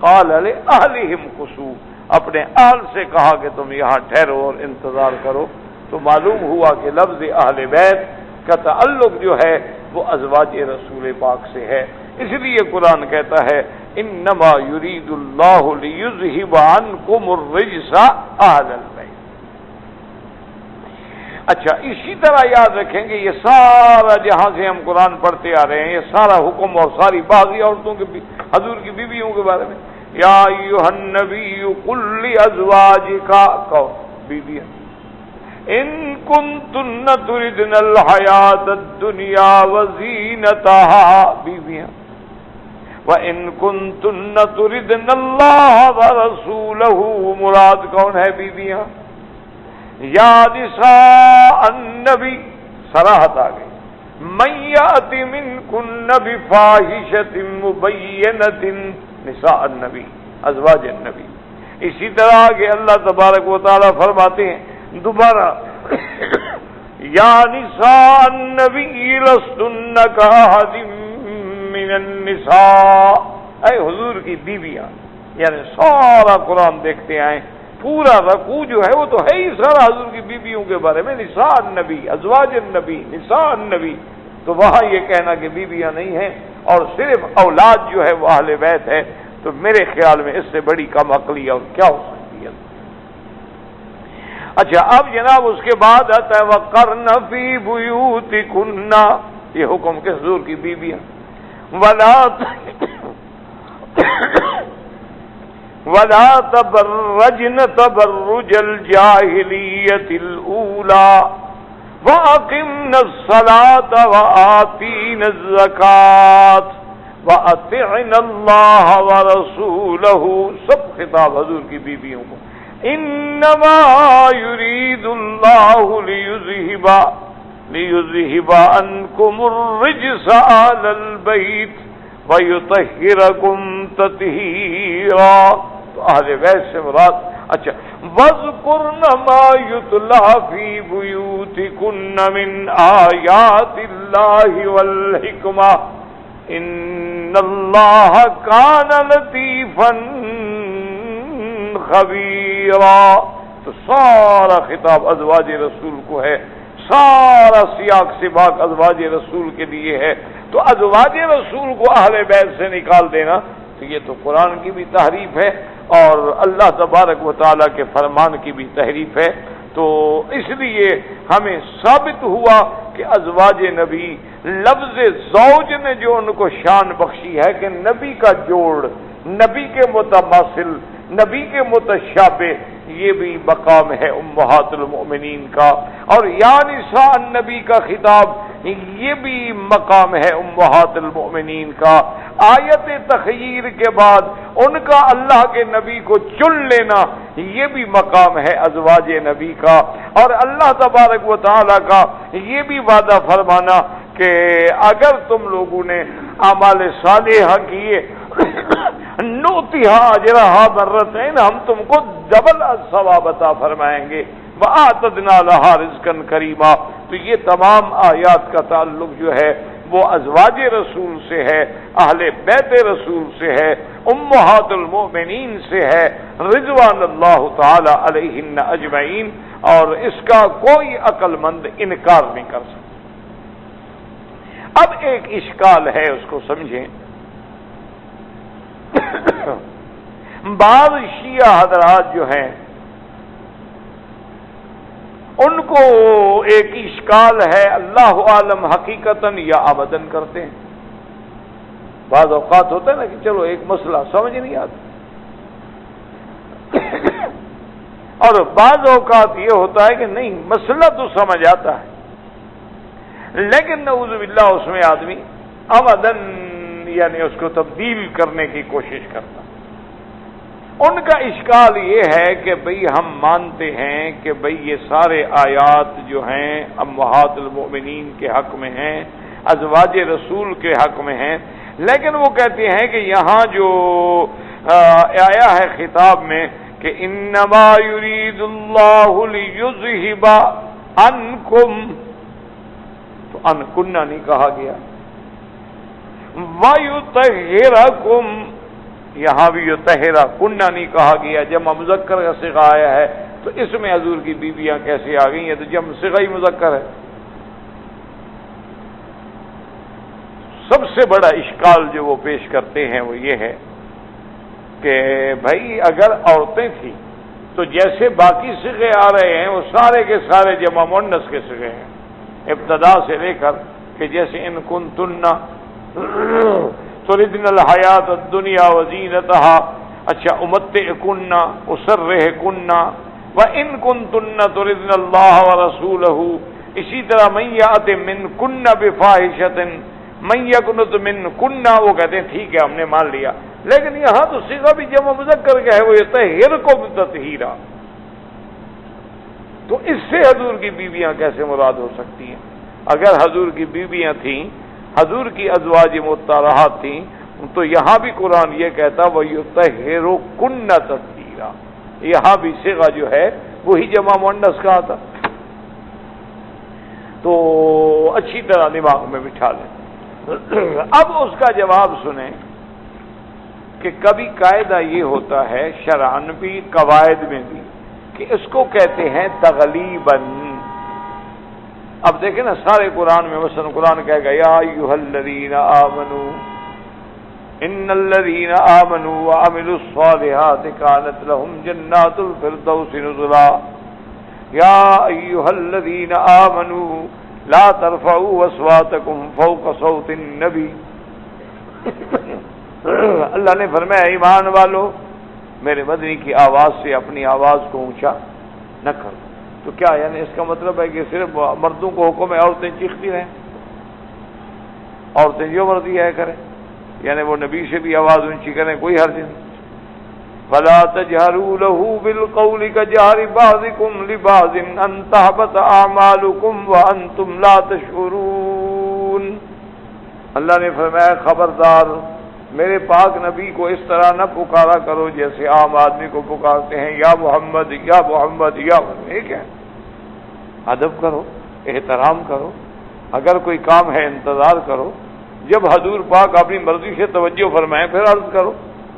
قال لأہلہم امکثوا، اپنے اہل سے کہا کہ تم یہاں ٹھہرو اور انتظار کرو. تو معلوم ہوا کہ لفظ اہل بیت کا تعلق جو ہے وہ ازواج رسول پاک سے ہے. اس لیے قرآن کہتا ہے انما یرید اللہ لیذہب عنکم الرجس اہل البیت. اچھا، اسی طرح یاد رکھیں گے یہ سارا جہاں سے ہم قرآن پڑھتے آ رہے ہیں، یہ سارا حکم اور ساری باغی عورتوں کے حضور کی بیویوں کے بارے میں. یا ایھا النبی قل لازواجک، بیویاں، ان کنتن تردن الحیات الدنیا وزینتہا، بیویاں، وَإِن كُنتُنَّ تُرِدْنَ اللَّهَ وَرَسُولَهُ، مراد کون ہے؟ بیویاں. یا نساء النبی، صراحت آ گئی، مَن یَأْتِ مِنکُنَّ بِفَاحِشَةٍ مُبَیِّنَةٍ، نساء النبی، ازواج النبی. اسی طرح آگے اللہ تبارک و تعالی فرماتے ہیں دوبارہ یا نساء النبی لستن کاحد من النساء، اے حضور کی بیویاں. یعنی سارا قرآن دیکھتے آئیں، پورا رکوع جو ہے وہ تو ہے ہی سارا حضور کی بیویوں کے بارے میں. نساء النبی، ازواج النبی، نساء النبی. تو وہاں یہ کہنا کہ بیویاں نہیں ہیں اور صرف اولاد جو ہے وہ اہل بیت ہے، تو میرے خیال میں اس سے بڑی کم عقلی اور کیا ہو سکتی ہے. اچھا، اب جناب اس کے بعد آتا ہے وَقَرْنَ فِي بُيُوتِكُنَّ، یہ حکم کس حضور کی بیویاں. وَلَا تَبَرَّجْنَ تَبَرُّجَ الْجَاهِلِيَّةِ الْأُولَى وَأَقِمْنَ الصَّلَاةَ وَآتِينَ الزَّكَاةَ وَأَطِعْنَ اللَّهَ وَرَسُولَهُ، سب خطاب حضور کی بیویوں کو. انما يريد الله ليذهب عنكم الرجس اهل البيت ويطهركم تطهيرا. تو اہل بیت سے مراد اچھا واذکرن ما یتلی فی بیوتکن من آیات اللہ والحکمہ ان اللہ کان لطیفا خبیرا. تو سارا خطاب ازواج رسول کو ہے، سارا سیاق سباق ازواج رسول کے لیے ہے. تو ازواج رسول کو اہل بیت سے نکال دینا تو یہ تو قرآن کی بھی تحریف ہے اور اللہ تبارک و تعالیٰ کے فرمان کی بھی تحریف ہے. تو اس لیے ہمیں ثابت ہوا کہ ازواج نبی لفظ زوج نے جو ان کو شان بخشی ہے کہ نبی کا جوڑ، نبی کے متماثل، نبی کے متشابہ، یہ بھی مقام ہے امہات المؤمنین کا، اور یا نساء النبی کا خطاب یہ بھی مقام ہے امہات المؤمنین کا۔ آیت تخییر کے بعد ان کا اللہ کے نبی کو چن لینا یہ بھی مقام ہے ازواج نبی کا، اور اللہ تبارک و تعالی کا یہ بھی وعدہ فرمانا کہ اگر تم لوگوں نے اعمال صالحہ کیے نوتیہا اجرہا مرتین، ہم تم کو ڈبل ثواب عطا فرمائیں گے، وَآتَدْنَا لَهَا رِزْقًا كَرِيمًا۔ تو یہ تمام آیات کا تعلق جو ہے وہ ازواج رسول سے ہے، اہل بیت رسول سے ہے، امہات المؤمنین سے ہے، رضوان اللہ تعالی علیہن اجمعین، اور اس کا کوئی عقل مند انکار نہیں کر سکتا۔ اب ایک اشکال ہے، اس کو سمجھیں۔ بعض شیعہ حضرات جو ہیں ان کو ایک اشکال ہے، اللہ عالم حقیقتاً یا ابداً کرتے ہیں۔ بعض اوقات ہوتا ہے نا کہ چلو ایک مسئلہ سمجھ نہیں آتا، اور بعض اوقات یہ ہوتا ہے کہ نہیں مسئلہ تو سمجھ آتا ہے لیکن نعوذ باللہ اس میں آدمی ابداً یعنی اس کو تبدیل کرنے کی کوشش کرتا۔ ان کا اشکال یہ ہے کہ بھئی ہم مانتے ہیں کہ بھئی یہ سارے آیات جو ہیں امہات المؤمنین کے حق میں ہیں، ازواج رسول کے حق میں ہیں، لیکن وہ کہتے ہیں کہ یہاں جو آیا ہے خطاب میں کہ انما یرید اللہ لیذہب عنکم، تو ان کننا نہیں کہا گیا، وَيُطَهِّرَكُمْ یہاں بھی یطہرا کننا نہیں کہا گیا، جمع مذکر کا صیغہ آیا ہے، تو اس میں حضور کی بیویاں کیسے آ گئی ہیں؟ تو جمع صیغہ ہی مذکر ہے۔ سب سے بڑا اشکال جو وہ پیش کرتے ہیں وہ یہ ہے کہ بھائی اگر عورتیں تھیں تو جیسے باقی صیغے آ رہے ہیں وہ سارے کے سارے جمع مؤنث کے صیغے ہیں، ابتدا سے لے کر کہ جیسے ان کنتن تردن الحیات الدنیا وزینتہا، اچھا امتعکن اسرحکن وان کنتن تردن اللہ ورسولہ، اسی طرح من یأت منکن بفاحشۃ من یقنط منکن، وہ کہتے ہیں ٹھیک ہے ہم نے مان لیا، لیکن یہاں تو صیغہ بھی جمع مذکر کا ہے، وہ یطہرکم تطہیرا، تو اس سے حضور کی بیویاں کیسے مراد ہو سکتی ہیں؟ اگر حضور کی بیویاں تھیں، حضور کی ازواج مطہرات تھیں، تو یہاں بھی قرآن یہ کہتا وَيُطَهِّرُكُنَّ تَطْهِيرًا، یہاں بھی صیغہ جو ہے وہی جمع مؤنث کا آتا۔ تو اچھی طرح دماغ میں بٹھا لیں۔ اب اس کا جواب سنیں کہ کبھی قاعدہ یہ ہوتا ہے شرعاً بھی قواعد میں بھی کہ اس کو کہتے ہیں تغلیباً۔ اب دیکھیں نا سارے قرآن میں مثلا قرآن کہے گا یا ایھا الذین آمنوا ان الذین آمنوا وعملوا الصالحات کانت لهم جنات الفردوس نزلا، یا ایھا الذین آمنوا لا ترفعوا اصواتکم فوق صوت النبی۔ اللہ نے فرمایا ایمان والو میرے مدنی کی آواز سے اپنی آواز کو اونچا نہ کرو۔ تو کیا یعنی اس کا مطلب ہے کہ صرف مردوں کو حکم ہے عورتیں چیختی رہیں، عورتیں جو مرضی ہے کریں، یعنی وہ نبی سے بھی آواز اونچی کریں کوئی حرج نہیں۔ فَلَا تَجْهَرُوا لَهُ بِالْقَوْلِ كَجَهْرِ بَعْضِكُمْ لِبَعْضٍ أَن تَحْبَطَ أَعْمَالُكُمْ وَأَنْتُمْ لَا تَشْعُرُونَ۔ اللہ نے فرمایا خبردار میرے پاک نبی کو اس طرح نہ پکارا کرو جیسے عام آدمی کو پکارتے ہیں، یا محمد یا محمد یا محمد۔ ایک ہے ادب کرو، احترام کرو، اگر کوئی کام ہے انتظار کرو، جب حضور پاک اپنی مرضی سے توجہ فرمائیں پھر عرض کرو،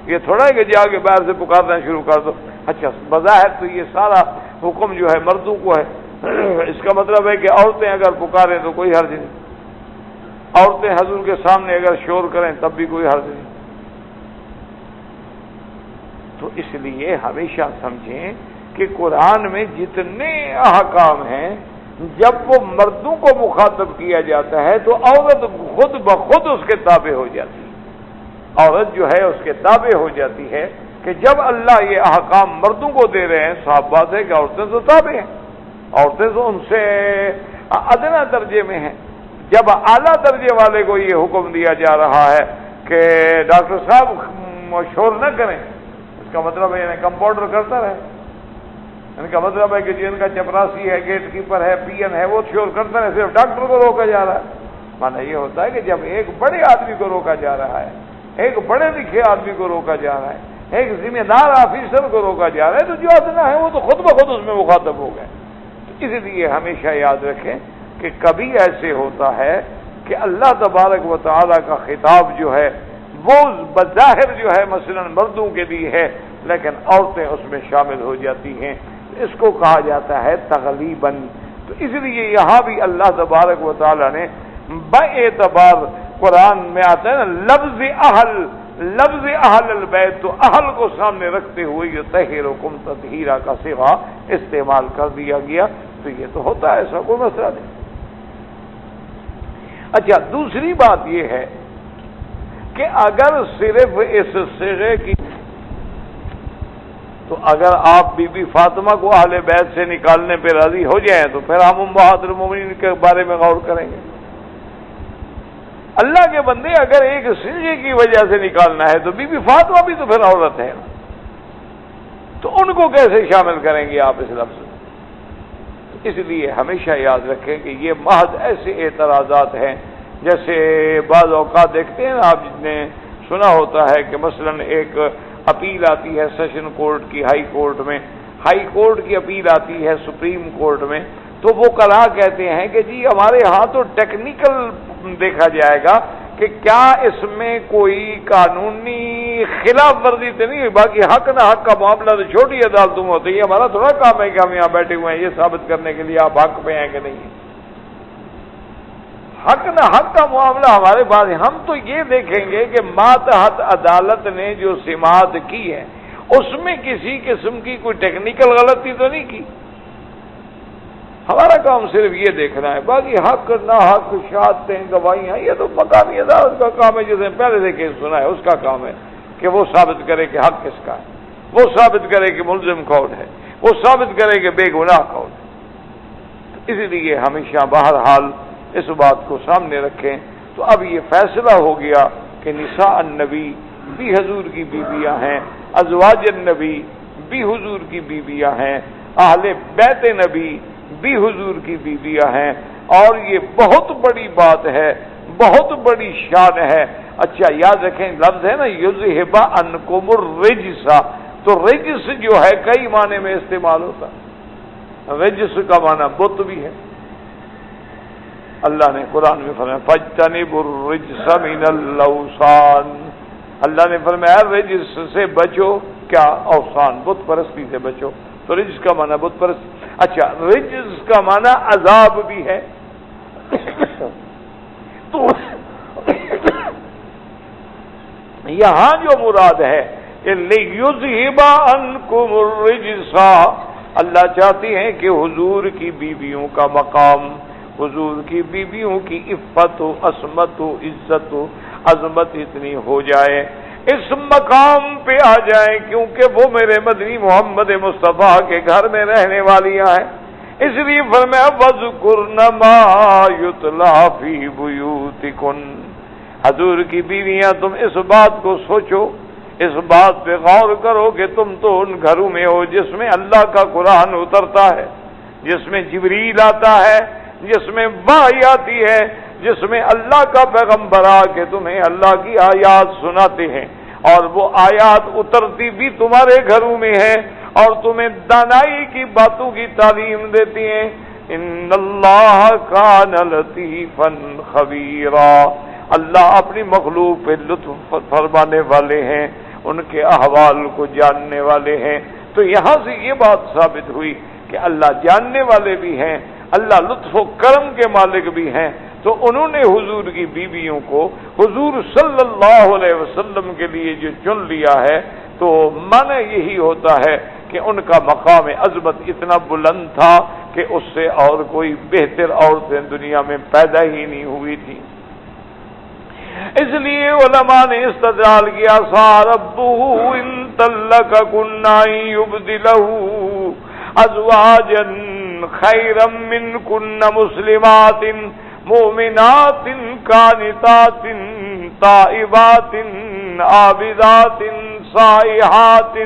یہ تھوڑا ہے کہ جا کے باہر سے پکارنا شروع کر دو۔ اچھا بظاہر تو یہ سارا حکم جو ہے مردوں کو ہے، اس کا مطلب ہے کہ عورتیں اگر پکاریں تو کوئی حرج نہیں، عورتیں حضور کے سامنے اگر شور کریں تب بھی کوئی حرج نہیں۔ تو اس لیے ہمیشہ سمجھیں کہ قرآن میں جتنے احکام ہیں جب وہ مردوں کو مخاطب کیا جاتا ہے تو عورت خود بخود اس کے تابع ہو جاتی ہے، عورت جو ہے اس کے تابع ہو جاتی ہے کہ جب اللہ یہ احکام مردوں کو دے رہے ہیں، صاف بات ہے کہ عورتیں تو تابع ہیں، عورتیں تو ان سے ادنا درجے میں ہیں۔ جب اعلیٰ درجے والے کو یہ حکم دیا جا رہا ہے کہ ڈاکٹر صاحب شور نہ کریں، اس کا مطلب ہے کمپاؤنڈر کرتا رہے، ان کا مطلب ہے کہ جن کا چپراسی ہے، گیٹ کیپر ہے، پی این ہے، وہ شور کرتا رہے، صرف ڈاکٹر کو روکا جا رہا ہے۔ مانا یہ ہوتا ہے کہ جب ایک بڑے آدمی کو روکا جا رہا ہے، ایک بڑے لکھے آدمی کو روکا جا رہا ہے، ایک ذمہ دار آفیسر کو روکا جا رہا ہے، تو جو ادنا ہے وہ تو خود بخود اس میں مخاطب ہو گئے۔ اس لیے ہمیشہ یاد رکھیں کہ کبھی ایسے ہوتا ہے کہ اللہ تبارک و تعالیٰ کا خطاب جو ہے وہ بظاہر جو ہے مثلا مردوں کے لیے ہے، لیکن عورتیں اس میں شامل ہو جاتی ہیں، اس کو کہا جاتا ہے تغلیباً۔ تو اس لیے یہاں بھی اللہ تبارک و تعالیٰ نے باعتبار قرآن میں آتا ہے نا لفظ اہل البیت، تو اہل کو سامنے رکھتے ہوئے یہ طہرکم تطہیرا کا صیغہ استعمال کر دیا گیا، تو یہ تو ہوتا ہے، ایسا کوئی مسئلہ نہیں۔ اچھا، دوسری بات یہ ہے کہ اگر صرف اس صیغے کی، تو اگر آپ بی بی فاطمہ کو اہل بیت سے نکالنے پہ راضی ہو جائیں تو پھر ہم امہات المومنین کے بارے میں غور کریں گے۔ اللہ کے بندے اگر ایک صیغے کی وجہ سے نکالنا ہے تو بی بی فاطمہ بھی تو پھر عورت ہے، تو ان کو کیسے شامل کریں گے آپ اس لفظ میں؟ اس لیے ہمیشہ یاد رکھیں کہ یہ محض ایسے اعتراضات ہیں، جیسے بعض اوقات دیکھتے ہیں آپ نے سنا ہوتا ہے کہ مثلا ایک اپیل آتی ہے سیشن کورٹ کی، ہائی کورٹ میں، ہائی کورٹ کی اپیل آتی ہے سپریم کورٹ میں، تو وہ کہا کہتے ہیں کہ جی ہمارے ہاں تو ٹیکنیکل دیکھا جائے گا کہ کیا اس میں کوئی قانونی خلاف ورزی تو نہیں ہوئی، باقی حق نہ حق کا معاملہ تو چھوٹی عدالتوں میں ہوتا ہے، یہ ہمارا تھوڑا کام ہے کہ ہم یہاں بیٹھے ہوئے ہیں یہ ثابت کرنے کے لیے آپ حق پہ ہیں کہ نہیں ہیں۔ حق نہ حق کا معاملہ ہمارے پاس ہے، ہم تو یہ دیکھیں گے کہ ماتحت عدالت نے جو سماعت کی ہے اس میں کسی قسم کی کوئی ٹیکنیکل غلطی تو نہیں کی، ہمارا کام صرف یہ دیکھنا ہے، باقی حق نہ حق شہادتیں گواہیاں یہ تو مقامی عدالت کا کام ہے، جس نے پہلے سے کیس سنا ہے اس کا کام ہے کہ وہ ثابت کرے کہ حق کس کا ہے، وہ ثابت کرے کہ ملزم کون ہے، وہ ثابت کرے کہ بے گناہ کون ہے۔ اسی لیے ہمیشہ بہرحال اس بات کو سامنے رکھیں۔ تو اب یہ فیصلہ ہو گیا کہ نساء النبی بھی حضور کی بیویاں ہیں، ازواج النبی بھی حضور کی بیویاں ہیں، اہل بیت نبی بھی حضور کی بیویاں ہیں، اور یہ بہت بڑی بات ہے، بہت بڑی شان ہے۔ اچھا یاد رکھیں لفظ ہے نا یذہب عنکم الرجس، تو رجس جو ہے کئی معنی میں استعمال ہوتا ہے، رجس کا معنی بت بھی ہے۔ اللہ نے قرآن میں فرمایا فاجتنبوا الرجس من الاوثان، اللہ نے فرمایا رجس سے بچو، کیا اوثان بت پرستی سے بچو، تو رجس کا معنی بت پرستی۔ اچھا رجس کا معنی عذاب بھی ہے، تو یہاں جو مراد ہے کہ لِيُذْهِبَ عَنْكُمُ الرِّجْسَ، اللہ چاہتے ہیں کہ حضور کی بیویوں کا مقام، حضور کی بیویوں کی عفت و عصمت و عزت و عظمت اتنی ہو جائے، اس مقام پہ آ جائیں، کیونکہ وہ میرے مدنی محمد مصطفیٰ کے گھر میں رہنے والیاں ہیں۔ اس لیے فرمایا وَاذْكُرْنَ مَا يُتْلَىٰ فِي بُيُوتِكُنَّ، حضور کی بیویاں تم اس بات کو سوچو، اس بات پہ غور کرو کہ تم تو ان گھروں میں ہو جس میں اللہ کا قرآن اترتا ہے، جس میں جبریل آتا ہے، جس میں وحی آتی ہے، جس میں اللہ کا پیغمبر آ کے تمہیں اللہ کی آیات سناتے ہیں، اور وہ آیات اترتی بھی تمہارے گھروں میں ہے اور تمہیں دانائی کی باتوں کی تعلیم دیتی ہیں۔ ان اللہ کان لطیفا خبیرا، اللہ اپنی مخلوق پہ لطف فرمانے والے ہیں، ان کے احوال کو جاننے والے ہیں۔ تو یہاں سے یہ بات ثابت ہوئی کہ اللہ جاننے والے بھی ہیں، اللہ لطف و کرم کے مالک بھی ہیں، تو انہوں نے حضور کی بیویوں کو حضور صلی اللہ علیہ وسلم کے لیے جو چن لیا ہے، تو معنی یہی ہوتا ہے کہ ان کا مقام عظمت اتنا بلند تھا کہ اس سے اور کوئی بہتر عورتیں دنیا میں پیدا ہی نہیں ہوئی تھی. اس لیے علماء نے استدلال کیا ساربہ ان طلقکن یبدلہ ازواجا خیرا منکن مسلمات مومنات قانتات تائبات عابدات سائحات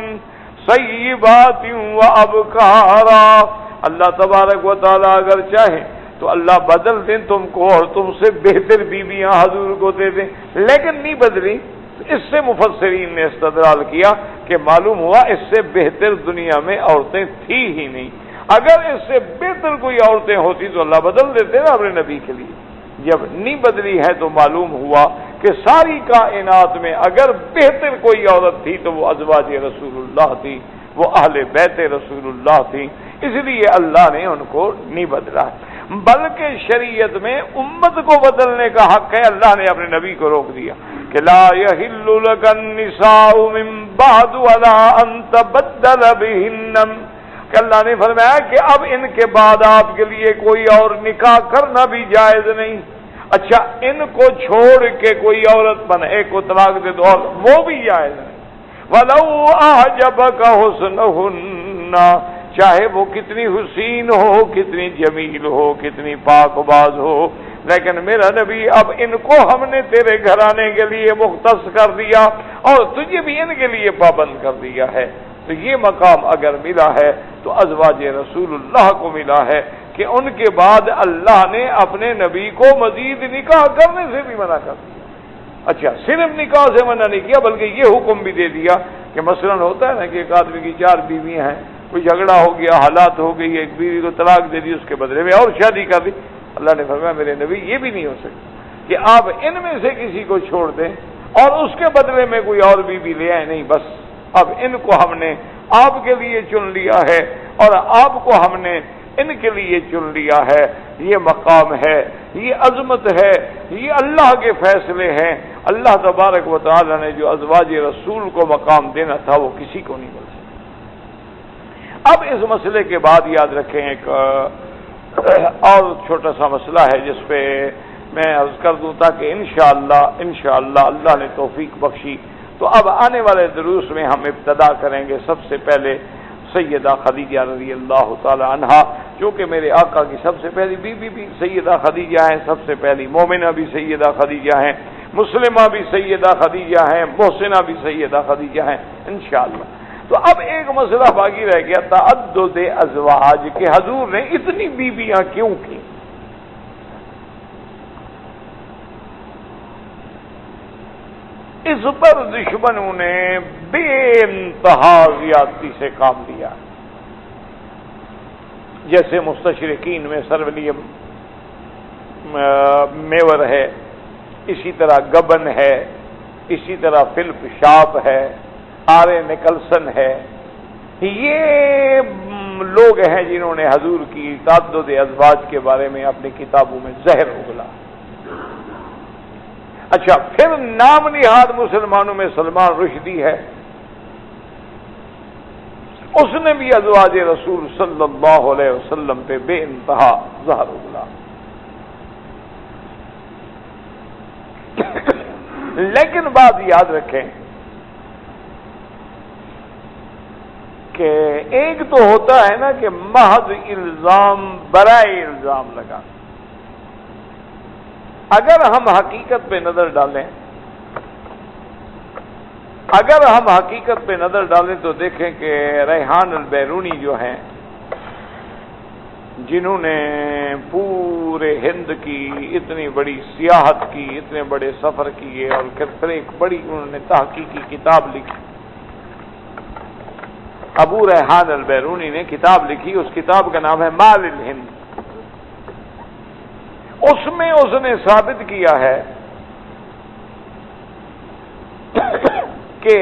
سیبات وابکارا. اللہ تبارک و تعالی اگر چاہے تو اللہ بدل دیں تم کو اور تم سے بہتر بیویاں حضور کو دے دیں، لیکن نہیں بدلی. اس سے مفسرین نے استدلال کیا کہ معلوم ہوا اس سے بہتر دنیا میں عورتیں تھی ہی نہیں. اگر اس سے بہتر کوئی عورتیں ہوتی تو اللہ بدل دیتے نا اپنے نبی کے لیے. جب نہیں بدلی ہے تو معلوم ہوا کہ ساری کائنات میں اگر بہتر کوئی عورت تھی تو وہ ازواج رسول اللہ تھی، وہ اہل بیت رسول اللہ تھی. اس لیے اللہ نے ان کو نہیں بدلا، بلکہ شریعت میں امت کو بدلنے کا حق ہے. اللہ نے اپنے نبی کو روک دیا کہ لا یحل لک النساء من بعد ولا ان تبدل بهن، کہ اللہ نے فرمایا کہ اب ان کے بعد آپ کے لیے کوئی اور نکاح کرنا بھی جائز نہیں. اچھا ان کو چھوڑ کے کوئی عورت بنے، ایک کو طلاق دے دو اور وہ بھی جائز نہیں. وَلَوْ أَعْجَبَكَ حُسْنُهُنَّ، چاہے وہ کتنی حسین ہو، کتنی جمیل ہو، کتنی پاک باز ہو، لیکن میرا نبی اب ان کو ہم نے تیرے گھرانے کے لیے مختص کر دیا اور تجھے بھی ان کے لیے پابند کر دیا ہے. تو یہ مقام اگر ملا ہے تو ازواج رسول اللہ کو ملا ہے کہ ان کے بعد اللہ نے اپنے نبی کو مزید نکاح کرنے سے بھی منع کر دیا. اچھا صرف نکاح سے منع نہیں کیا بلکہ یہ حکم بھی دے دیا کہ مثلا ہوتا ہے نا کہ ایک آدمی کی 4 بیویاں ہیں، کوئی جھگڑا ہو گیا، حالات ہو گئی، ایک بیوی کو طلاق دے دی، اس کے بدلے میں اور شادی کر دی. اللہ نے فرمایا میرے نبی یہ بھی نہیں ہو سکتا کہ آپ ان میں سے کسی کو چھوڑ دیں اور اس کے بدلے میں کوئی اور بیوی لے آئے. نہیں، بس اب ان کو ہم نے آپ کے لیے چن لیا ہے اور آپ کو ہم نے ان کے لیے چن لیا ہے. یہ مقام ہے، یہ عظمت ہے، یہ اللہ کے فیصلے ہیں. اللہ تبارک و تعالی نے جو ازواج رسول کو مقام دینا تھا وہ کسی کو نہیں مل سکتا. اب اس مسئلے کے بعد یاد رکھیں ایک اور چھوٹا سا مسئلہ ہے جس پہ میں عرض کر دوں تاکہ انشاءاللہ اللہ نے توفیق بخشی تو اب آنے والے دروس میں ہم ابتدا کریں گے سب سے پہلے سیدہ خدیجہ رضی اللہ تعالی عنہا، جو کہ میرے آقا کی سب سے پہلی بیوی بھی سیدہ خدیجہ ہیں، سب سے پہلی مومنہ بھی سیدہ خدیجہ ہیں، مسلمہ بھی سیدہ خدیجہ ہیں، محسنہ بھی سیدہ خدیجہ ہیں انشاءاللہ. تو اب ایک مسئلہ باقی رہ گیا تعدد ازواج کہ حضور نے اتنی بیویاں کیوں کی. اس پر دشمنوں نے بے انتہا زیادتی سے کام لیا، جیسے مستشرقین میں سر ولیم میور ہے، اسی طرح گبن ہے، اسی طرح فلپ شاپ ہے، آرے نکلسن ہے. یہ لوگ ہیں جنہوں نے حضور کی تعدد ازواج کے بارے میں اپنی کتابوں میں زہر اگلا. اچھا پھر نام نہاد مسلمانوں میں سلمان رشدی ہے، اس نے بھی ازواج رسول صلی اللہ علیہ وسلم پہ بے انتہا زہر اگلا. لیکن بات یاد رکھیں کہ ایک تو ہوتا ہے نا کہ محض الزام برائے الزام لگا. اگر ہم حقیقت پہ نظر ڈالیں تو دیکھیں کہ ریحان البیرونی جو ہیں جنہوں نے پورے ہند کی اتنی بڑی سیاحت کی، اتنے بڑے سفر کیے اور پھر ایک بڑی انہوں نے تحقیقی کتاب لکھی. ابو ریحان البیرونی نے کتاب لکھی، اس کتاب کا نام ہے مال الہند. اس میں اس نے ثابت کیا ہے کہ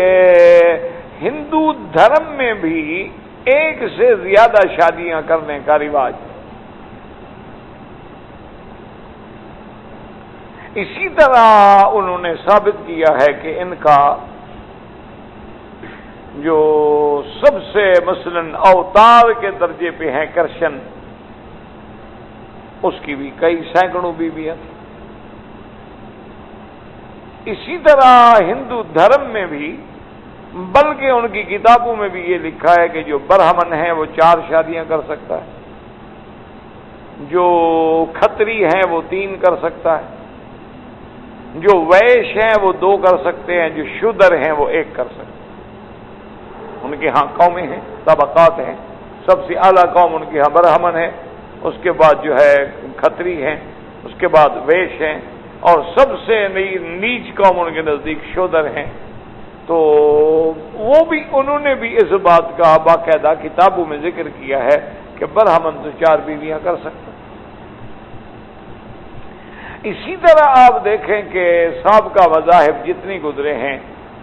ہندو دھرم میں بھی ایک سے زیادہ شادیاں کرنے کا رواج ہے. اسی طرح انہوں نے ثابت کیا ہے کہ ان کا جو سب سے مثلاً اوتار کے درجے پہ ہیں کرشن، اس کی بھی کئی سینکڑوں بیویاں تھیں۔ اسی طرح ہندو دھرم میں بھی، بلکہ ان کی کتابوں میں بھی یہ لکھا ہے کہ جو برہمن ہے وہ 4 شادیاں کر سکتا ہے، جو کھتری ہیں وہ 3 کر سکتا ہے، جو ویش ہیں وہ 2 کر سکتے ہیں، جو شودر ہیں وہ 1 کر سکتے ہیں۔ ان کے ہاں قومیں ہیں، طبقات ہیں، سب سے اعلیٰ قوم ان کے ہاں برہمن ہے، اس کے بعد جو ہے کھتری ہیں، اس کے بعد ویش ہیں، اور سب سے نیچ قوم ان کے نزدیک شودر ہیں۔ تو وہ بھی انہوں نے بھی اس بات کا باقاعدہ کتابوں میں ذکر کیا ہے کہ برہمن تو 4 بیویاں کر سکتا۔ اسی طرح آپ دیکھیں کہ سابقہ مذاہب جتنی گزرے ہیں،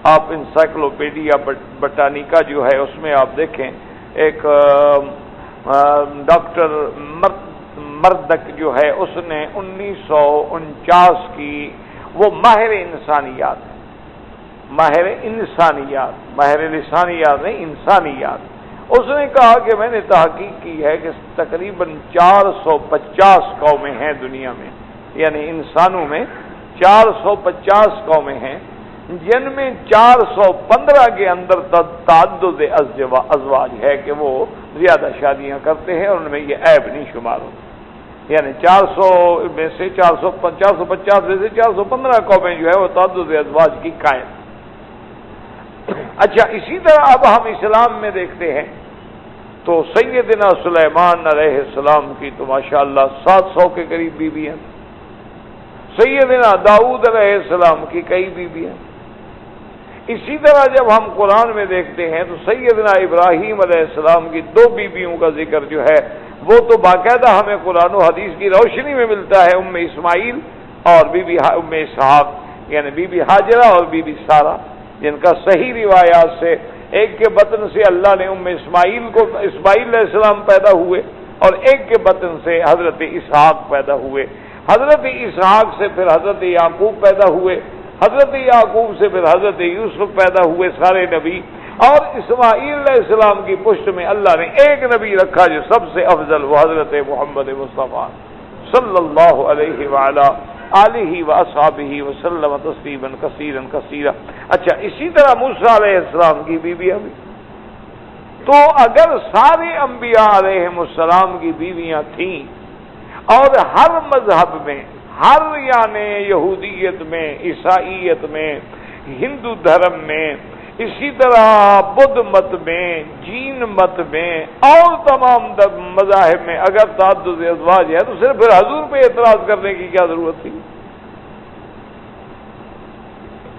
آپ انسائکلوپیڈیا بٹانیکا جو ہے اس میں آپ دیکھیں، ایک ڈاکٹر مردک جو ہے اس نے 1949 کی، وہ ماہر انسانیات ہے، ماہر انسانیات، ماہر لسانیات نہیں، انسانیات، اس نے کہا کہ میں نے تحقیق کی ہے کہ تقریباً 450 قومیں ہیں دنیا میں، یعنی انسانوں میں 450 قومیں ہیں، جن میں 415 کے اندر تعدد ازواج ہے کہ وہ زیادہ شادیاں کرتے ہیں، اور ان میں یہ عیب نہیں شمار ہوتا، یعنی 400 میں سے 450 میں سے 415 قومیں جو ہے وہ تعدد ازواج کی قائم۔ اچھا، اسی طرح اب ہم اسلام میں دیکھتے ہیں تو سیدنا سلیمان علیہ السلام کی تو ماشاءاللہ 700 کے قریب بیویاں، سیدنا داؤد علیہ السلام کی کئی بیویاں۔ اسی طرح جب ہم قرآن میں دیکھتے ہیں تو سیدنا ابراہیم علیہ السلام کی 2 بیویوں کا ذکر جو ہے وہ تو باقاعدہ ہمیں قرآن و حدیث کی روشنی میں ملتا ہے، ام اسماعیل اور ام اسحاق، یعنی بی بی ہاجرہ اور بی بی سارہ، جن کا صحیح روایات سے ایک کے بطن سے اللہ نے ام اسماعیل علیہ السلام پیدا ہوئے، اور ایک کے بطن سے حضرت اسحاق پیدا ہوئے، حضرت اسحاق سے پھر حضرت یعقوب پیدا ہوئے، حضرت یعقوب سے پھر حضرت یوسف پیدا ہوئے، سارے نبی، اور اسماعیل علیہ السلام کی پشت میں اللہ نے ایک نبی رکھا جو سب سے افضل، وہ حضرت محمد مصطفیٰ صلی اللہ علیہ وعلا آلہ واصحابہ وسلم تسلیما کثیرا کثیرا۔ اچھا، اسی طرح موسیٰ علیہ السلام کی بیویاں بھی، تو اگر سارے انبیاء علیہم السلام کی بیویاں تھیں، اور ہر مذہب میں، ہر یعنی یہودیت میں، عیسائیت میں، ہندو دھرم میں، اسی طرح بدھ مت میں، جین مت میں، اور تمام مذاہب میں اگر تعدد ازواج ہے تو صرف پھر حضور پہ اعتراض کرنے کی کیا ضرورت تھی؟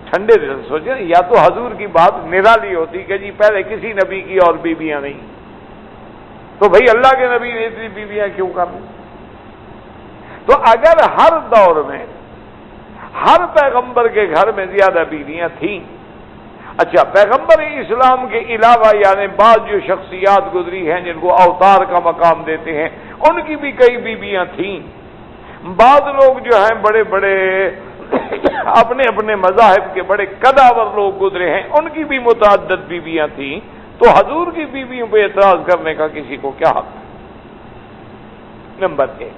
ٹھنڈے دل سے سوچیں، یا تو حضور کی بات نرالی ہوتی کہ جی پہلے کسی نبی کی اور بیویاں نہیں، تو بھئی اللہ کے نبی نے اتنی بیویاں کیوں کریں؟ تو اگر ہر دور میں ہر پیغمبر کے گھر میں زیادہ بیویاں تھیں، اچھا پیغمبر اسلام کے علاوہ یعنی بعض جو شخصیات گزری ہیں جن کو اوتار کا مقام دیتے ہیں، ان کی بھی کئی بیویاں تھیں، بعض لوگ جو ہیں بڑے بڑے اپنے اپنے مذاہب کے بڑے قداور لوگ گزرے ہیں، ان کی بھی متعدد بیویاں تھیں، تو حضور کی بیویوں پہ اعتراض کرنے کا کسی کو کیا حق؟ نمبر 1۔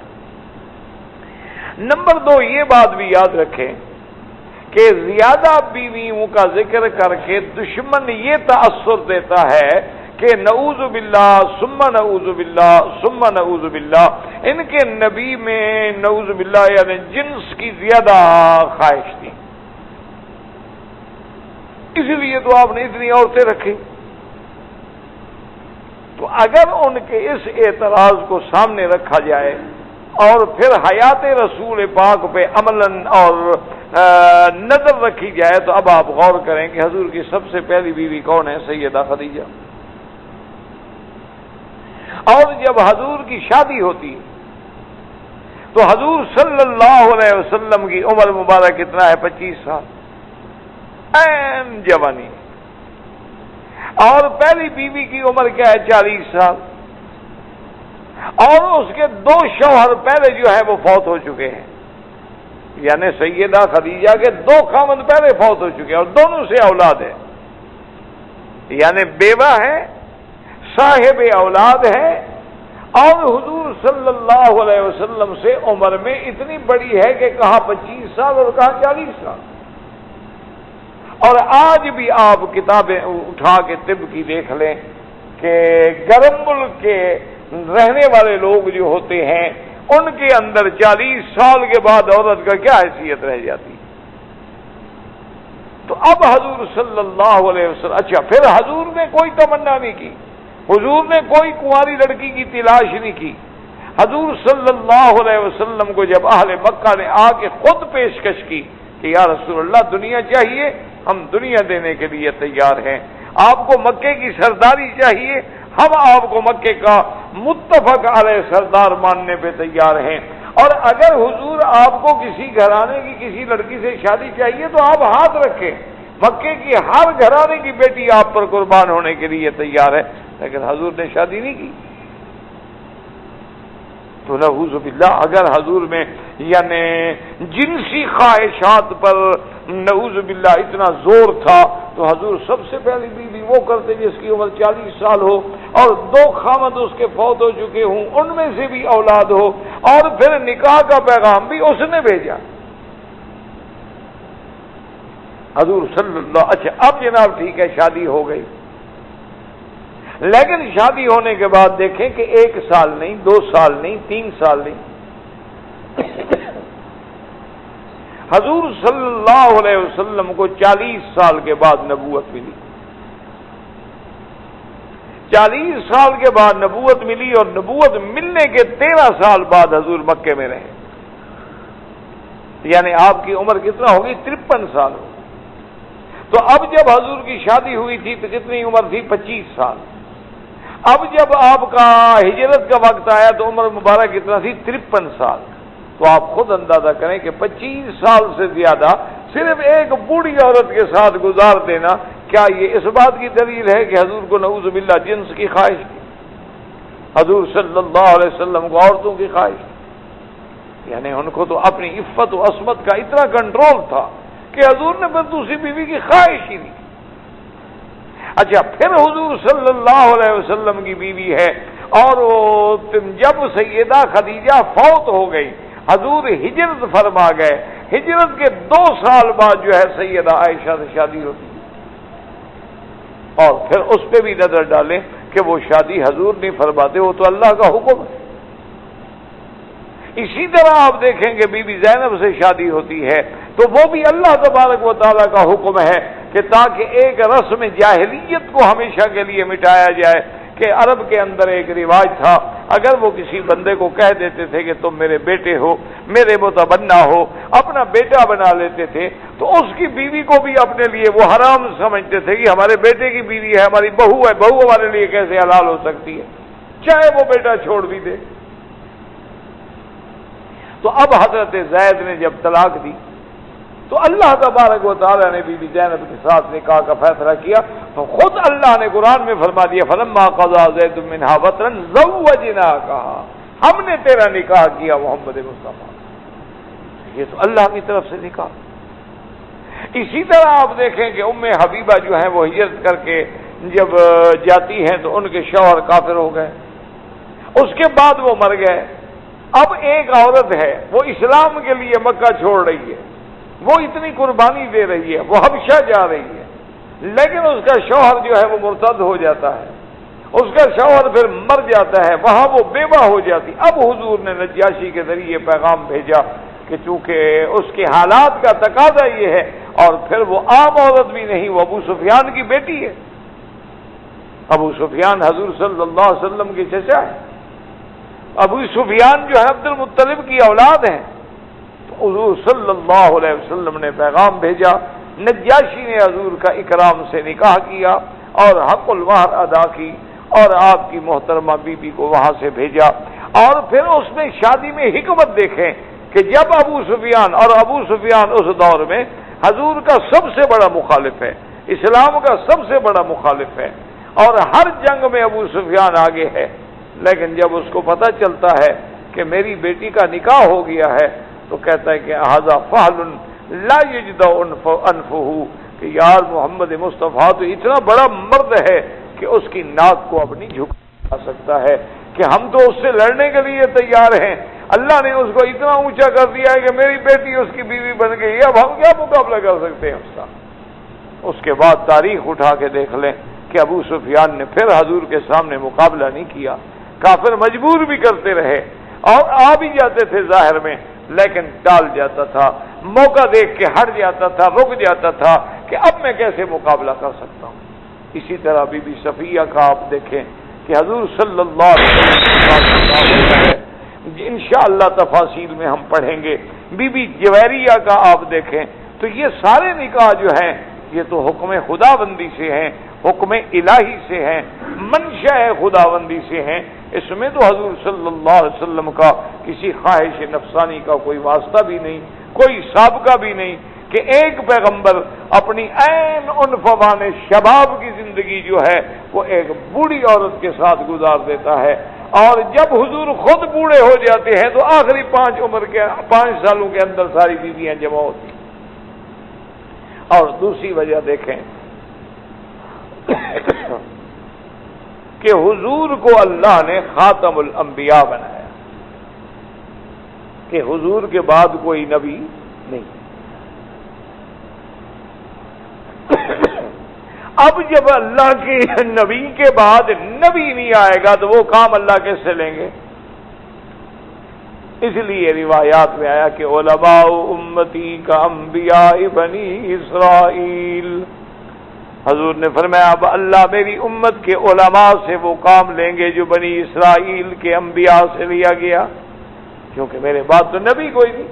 نمبر 2، یہ بات بھی یاد رکھیں کہ زیادہ بیویوں کا ذکر کر کے دشمن یہ تاثر دیتا ہے کہ نعوذ باللہ ثم نعوذ باللہ ثم نعوذ باللہ، ان کے نبی میں نعوذ باللہ یعنی جنس کی زیادہ خواہش تھی، اس لیے تو آپ نے اتنی عورتیں رکھی۔ تو اگر ان کے اس اعتراض کو سامنے رکھا جائے اور پھر حیات رسول پاک پہ عملاً اور نظر رکھی جائے، تو اب آپ غور کریں کہ حضور کی سب سے پہلی بیوی کون ہے؟ سیدہ خدیجہ۔ اور جب حضور کی شادی ہوتی تو حضور صلی اللہ علیہ وسلم کی عمر مبارک کتنا ہے؟ 25 سال، این جوانی، اور پہلی بیوی کی عمر کیا ہے؟ 40 سال، اور اس کے 2 شوہر پہلے جو ہے وہ فوت ہو چکے ہیں، یعنی سیدہ خدیجہ کے 2 خاوند پہلے فوت ہو چکے ہیں اور دونوں سے اولاد ہے، یعنی بیوہ ہے، صاحب اولاد ہے، اور حضور صلی اللہ علیہ وسلم سے عمر میں اتنی بڑی ہے کہ کہاں 25 سال اور کہاں 40 سال. اور آج بھی آپ کتابیں اٹھا کے طب کی دیکھ لیں کہ گرم ملک کے رہنے والے لوگ جو ہوتے ہیں ان کے اندر 40 سال کے بعد عورت کا کیا حیثیت رہ جاتی. تو اب حضور صلی اللہ علیہ وسلم، اچھا پھر حضور نے کوئی تمنا نہیں کی، حضور نے کوئی کنواری لڑکی کی تلاش نہیں کی. حضور صلی اللہ علیہ وسلم کو جب اہل مکہ نے آ کے خود پیشکش کی کہ یا رسول اللہ دنیا چاہیے، ہم دنیا دینے کے لیے تیار ہیں. آپ کو مکے کی سرداری چاہیے، ہم آپ کو مکے کا متفق علیہ سردار ماننے پہ تیار ہیں. اور اگر حضور آپ کو کسی گھرانے کی کسی لڑکی سے شادی چاہیے تو آپ ہاتھ رکھیں، مکے کی ہر گھرانے کی بیٹی آپ پر قربان ہونے کے لیے تیار ہے. لیکن حضور نے شادی نہیں کی. تو نعوذ باللہ اگر حضور میں یعنی جنسی خواہشات پر نعوذ باللہ اتنا زور تھا تو حضور سب سے پہلی بیوی وہ کرتے جس کی عمر 40 سال ہو اور 2 خامد اس کے فوت ہو چکے ہوں، ان میں سے بھی اولاد ہو، اور پھر نکاح کا پیغام بھی اس نے بھیجا. حضور صلی اللہ. اچھا اب جناب ٹھیک ہے شادی ہو گئی، لیکن شادی ہونے کے بعد دیکھیں کہ 1 سال نہیں، 2 سال نہیں، 3 سال نہیں، حضور صلی اللہ علیہ وسلم کو 40 سال کے بعد نبوت ملی. 40 سال کے بعد نبوت ملی اور نبوت ملنے کے 13 سال بعد حضور مکے میں رہے. یعنی آپ کی عمر کتنا ہوگی؟ 53 سال ہوگی. تو اب جب حضور کی شادی ہوئی تھی تو کتنی عمر تھی؟ 25 سال. اب جب آپ کا ہجرت کا وقت آیا تو عمر مبارک کتنا تھی؟ 53 سال. تو آپ خود اندازہ کریں کہ 25 سال سے زیادہ صرف ایک بوڑھی عورت کے ساتھ گزار دینا، کیا یہ اس بات کی دلیل ہے کہ حضور کو نعوذ باللہ جنس کی خواہش تھی؟ حضور صلی اللہ علیہ وسلم کو عورتوں کی خواہش تھی. یعنی ان کو تو اپنی عفت و عصمت کا اتنا کنٹرول تھا کہ حضور نے پھر دوسری بیوی کی خواہش ہی نہیں. اچھا پھر حضور صلی اللہ علیہ وسلم کی بیوی ہے اور جب سیدہ خدیجہ فوت ہو گئی حضور ہجرت فرما گئے. ہجرت کے 2 سال بعد جو ہے سیدہ عائشہ سے شادی ہوتی ہے. اور پھر اس پہ بھی نظر ڈالیں کہ وہ شادی حضور نہیں فرماتے، وہ تو اللہ کا حکم ہے. اسی طرح آپ دیکھیں کہ بی بی زینب سے شادی ہوتی ہے تو وہ بھی اللہ تبارک و تعالیٰ کا حکم ہے کہ تاکہ ایک رسم جاہلیت کو ہمیشہ کے لیے مٹایا جائے. کہ عرب کے اندر ایک رواج تھا، اگر وہ کسی بندے کو کہہ دیتے تھے کہ تم میرے بیٹے ہو، میرے متبنہ ہو، اپنا بیٹا بنا لیتے تھے، تو اس کی بیوی کو بھی اپنے لیے وہ حرام سمجھتے تھے کہ ہمارے بیٹے کی بیوی ہے، ہماری بہو ہے، بہو ہمارے لیے کیسے حلال ہو سکتی ہے، چاہے وہ بیٹا چھوڑ بھی دے. تو اب حضرت زید نے جب طلاق دی تو اللہ تبارک و تعالیٰ نے بی بی زینب کے ساتھ نکاح کا فیصلہ کیا. تو خود اللہ نے قرآن میں فرما دیا فلما قضا زید منہا وطرا زوجناکہا، ہم نے تیرا نکاح کیا محمد مصطفیٰ. یہ تو اللہ کی طرف سے نکاح. اسی طرح آپ دیکھیں کہ ام حبیبہ جو ہیں وہ ہجرت کر کے جب جاتی ہیں تو ان کے شوہر کافر ہو گئے، اس کے بعد وہ مر گئے. اب ایک عورت ہے وہ اسلام کے لیے مکہ چھوڑ رہی ہے، وہ اتنی قربانی دے رہی ہے، وہ حبشہ جا رہی ہے، لیکن اس کا شوہر جو ہے وہ مرتد ہو جاتا ہے، اس کا شوہر پھر مر جاتا ہے، وہاں وہ بیوہ ہو جاتی. اب حضور نے نجاشی کے ذریعے پیغام بھیجا کہ چونکہ اس کے حالات کا تقاضا یہ ہے، اور پھر وہ عام عورت بھی نہیں، وہ ابو سفیان کی بیٹی ہے. ابو سفیان حضور صلی اللہ علیہ وسلم کے چچا ہے. ابو سفیان جو ہے عبد المطلب کی اولاد ہیں. تو حضور صلی اللہ علیہ وسلم نے پیغام بھیجا، نجاشی نے حضور کا اکرام سے نکاح کیا اور حق المہر ادا کی اور آپ کی محترمہ بی بی کو وہاں سے بھیجا. اور پھر اس میں شادی میں حکمت دیکھیں کہ جب ابو سفیان اس دور میں حضور کا سب سے بڑا مخالف ہے، اسلام کا سب سے بڑا مخالف ہے، اور ہر جنگ میں ابو سفیان آگے ہے، لیکن جب اس کو پتہ چلتا ہے کہ میری بیٹی کا نکاح ہو گیا ہے تو کہتا ہے کہ ھذا فحل لا یجد انفہ، کہ یار محمد مصطفیٰ تو اتنا بڑا مرد ہے کہ اس کی ناک کو اب نہیں جھکا سکتا ہے کہ ہم تو اس سے لڑنے کے لیے تیار ہیں. اللہ نے اس کو اتنا اونچا کر دیا ہے کہ میری بیٹی اس کی بیوی بن گئی. اب ہم کیا مقابلہ کر سکتے ہیں اس کا؟ اس کے بعد تاریخ اٹھا کے دیکھ لیں کہ ابو سفیان نے پھر حضور کے سامنے مقابلہ نہیں کیا. کافر مجبور بھی کرتے رہے اور آ بھی جاتے تھے ظاہر میں، لیکن ٹال جاتا تھا، موقع دیکھ کے ہٹ جاتا تھا، رک جاتا تھا کہ اب میں کیسے مقابلہ کر سکتا ہوں. اسی طرح بی بی صفیہ کا آپ دیکھیں کہ حضور صلی اللہ علیہ وسلم انشاءاللہ تفاصیل میں ہم پڑھیں گے. بی بی جویریہ کا آپ دیکھیں تو یہ سارے نکاح جو ہیں یہ تو حکم خداوندی سے ہیں، حکم الہی سے ہیں، منشاء خداوندی سے ہیں. اس میں تو حضور صلی اللہ علیہ وسلم کا کسی خواہش نفسانی کا کوئی واسطہ بھی نہیں، کوئی سابقہ بھی نہیں کہ ایک پیغمبر اپنی عین عنفوان شباب کی زندگی جو ہے وہ ایک بوڑھی عورت کے ساتھ گزار دیتا ہے، اور جب حضور خود بوڑھے ہو جاتے ہیں تو آخری 5 سالوں کے اندر ساری بیویاں جمع ہوتی ہیں. اور دوسری وجہ دیکھیں کہ حضور کو اللہ نے خاتم الانبیاء بنایا کہ حضور کے بعد کوئی نبی نہیں. اب جب اللہ کے نبی کے بعد نبی نہیں آئے گا تو وہ کام اللہ کیسے لیں گے؟ اس لیے روایات میں آیا کہ علماء امتی کا انبیاء بنی اسرائیل. حضور نے فرمایا اب اللہ میری امت کے علماء سے وہ کام لیں گے جو بنی اسرائیل کے انبیاء سے لیا گیا، کیونکہ میرے بعد تو نبی کوئی نہیں.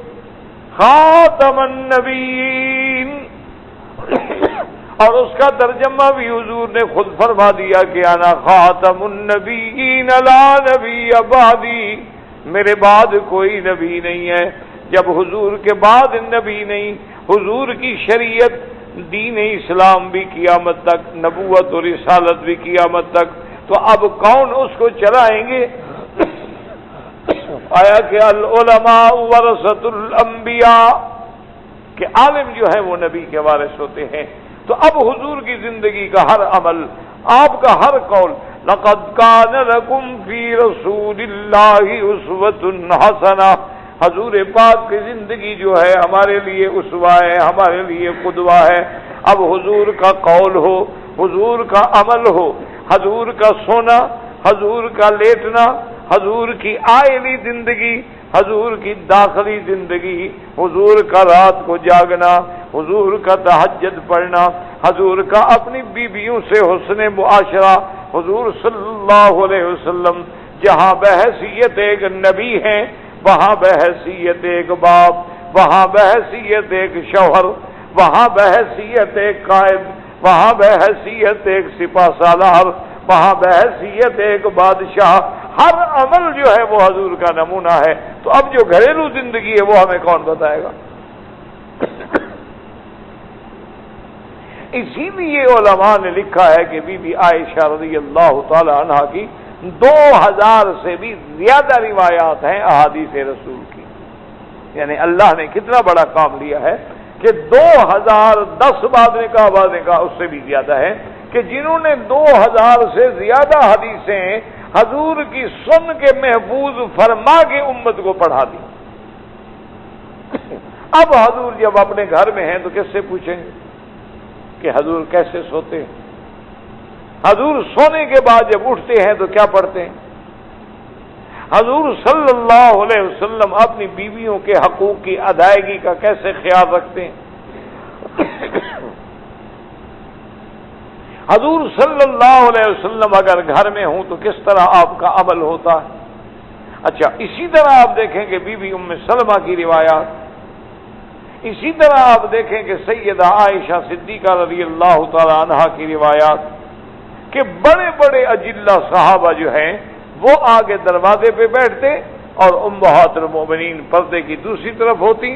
خاتم النبیین، اور اس کا ترجمہ بھی حضور نے خود فرما دیا کہ انا خاتم النبیین لا نبی بعدی، میرے بعد کوئی نبی نہیں ہے. جب حضور کے بعد نبی نہیں، حضور کی شریعت دین اسلام بھی قیامت تک، نبوت اور رسالت بھی قیامت تک، تو اب کون اس کو چلائیں گے؟ آیا کہ العلماء ورثۃ الانبیاء، کہ عالم جو ہے وہ نبی کے وارث ہوتے ہیں. تو اب حضور کی زندگی کا ہر عمل، آپ کا ہر قول، لقد کان لکم فی رسول اللہ اسوۃ حسنہ، حضور پاک کی زندگی جو ہے ہمارے لیے اسوہ ہے، ہمارے لیے قدوہ ہے. اب حضور کا قول ہو، حضور کا عمل ہو، حضور کا سونا، حضور کا لیٹنا، حضور کی آئلی زندگی، حضور کی داخلی زندگی، حضور کا رات کو جاگنا، حضور کا تہجد پڑھنا، حضور کا اپنی بیویوں سے حسن معاشرہ. حضور صلی اللہ علیہ وسلم جہاں بحیثیت ایک نبی ہیں، وہاں بحیثیت ایک باپ، وہاں بحیثیت ایک شوہر، وہاں بحیثیت ایک قائد، وہاں بحیثیت ایک سپہ سالار، وہاں بحیثیت ایک بادشاہ. ہر عمل جو ہے وہ حضور کا نمونہ ہے. تو اب جو گھریلو زندگی ہے وہ ہمیں کون بتائے گا؟ اسی لیے علماء نے لکھا ہے کہ بی بی عائشہ رضی اللہ تعالی عنہ کی 2000 سے بھی زیادہ روایات ہیں احادیث رسول کی. یعنی اللہ نے کتنا بڑا کام لیا ہے کہ 2010 بعد نے کہا اس سے بھی زیادہ ہے کہ جنہوں نے 2000 سے زیادہ حدیثیں حضور کی سن کے محفوظ فرما کے امت کو پڑھا دی. اب حضور جب اپنے گھر میں ہیں تو کس سے پوچھیں گے کہ حضور کیسے سوتے ہیں؟ حضور سونے کے بعد جب اٹھتے ہیں تو کیا پڑھتے ہیں؟ حضور صلی اللہ علیہ وسلم اپنی بیویوں کے حقوق کی ادائیگی کا کیسے خیال رکھتے ہیں؟ حضور صلی اللہ علیہ وسلم اگر گھر میں ہوں تو کس طرح آپ کا عمل ہوتا ہے؟ اچھا، اسی طرح آپ دیکھیں کہ بی بی ام سلمہ کی روایات، اسی طرح آپ دیکھیں کہ سیدہ عائشہ صدیقہ رضی اللہ تعالی عنہا کی روایات کہ بڑے بڑے اجلہ صحابہ جو ہیں وہ آگے دروازے پہ بیٹھتے اور امہات المومنین پردے کی دوسری طرف ہوتی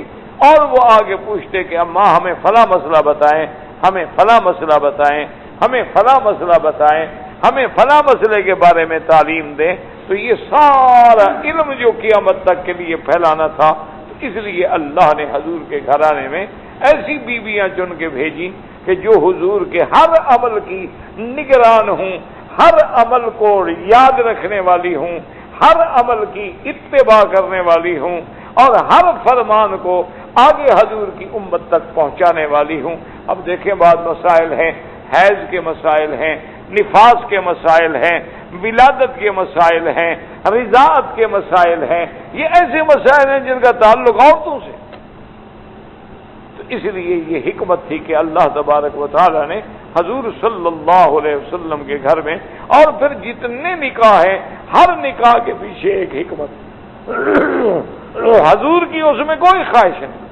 اور وہ آگے پوچھتے کہ اماں ہمیں فلاں مسئلہ بتائیں، ہمیں فلاں مسئلہ بتائیں، ہمیں فلاں مسئلہ بتائیں، ہمیں فلاں مسئلے کے بارے میں تعلیم دیں. تو یہ سارا علم جو قیامت تک کے لیے پھیلانا تھا، اس لیے اللہ نے حضور کے گھرانے میں ایسی بیویاں چن کے بھیجی کہ جو حضور کے ہر عمل کی نگران ہوں، ہر عمل کو یاد رکھنے والی ہوں، ہر عمل کی اتباع کرنے والی ہوں، اور ہر فرمان کو آگے حضور کی امت تک پہنچانے والی ہوں۔ اب دیکھیں بعض مسائل ہیں، حیض کے مسائل ہیں، نفاس کے مسائل ہیں، ولادت کے مسائل ہیں، رضاعت کے مسائل ہیں، یہ ایسے مسائل ہیں جن کا تعلق عورتوں سے۔ تو اس لیے یہ حکمت تھی کہ اللہ تبارک و تعالی نے حضور صلی اللہ علیہ وسلم کے گھر میں، اور پھر جتنے نکاح ہیں ہر نکاح کے پیچھے ایک حکمت، حضور کی اس میں کوئی خواہش نہیں،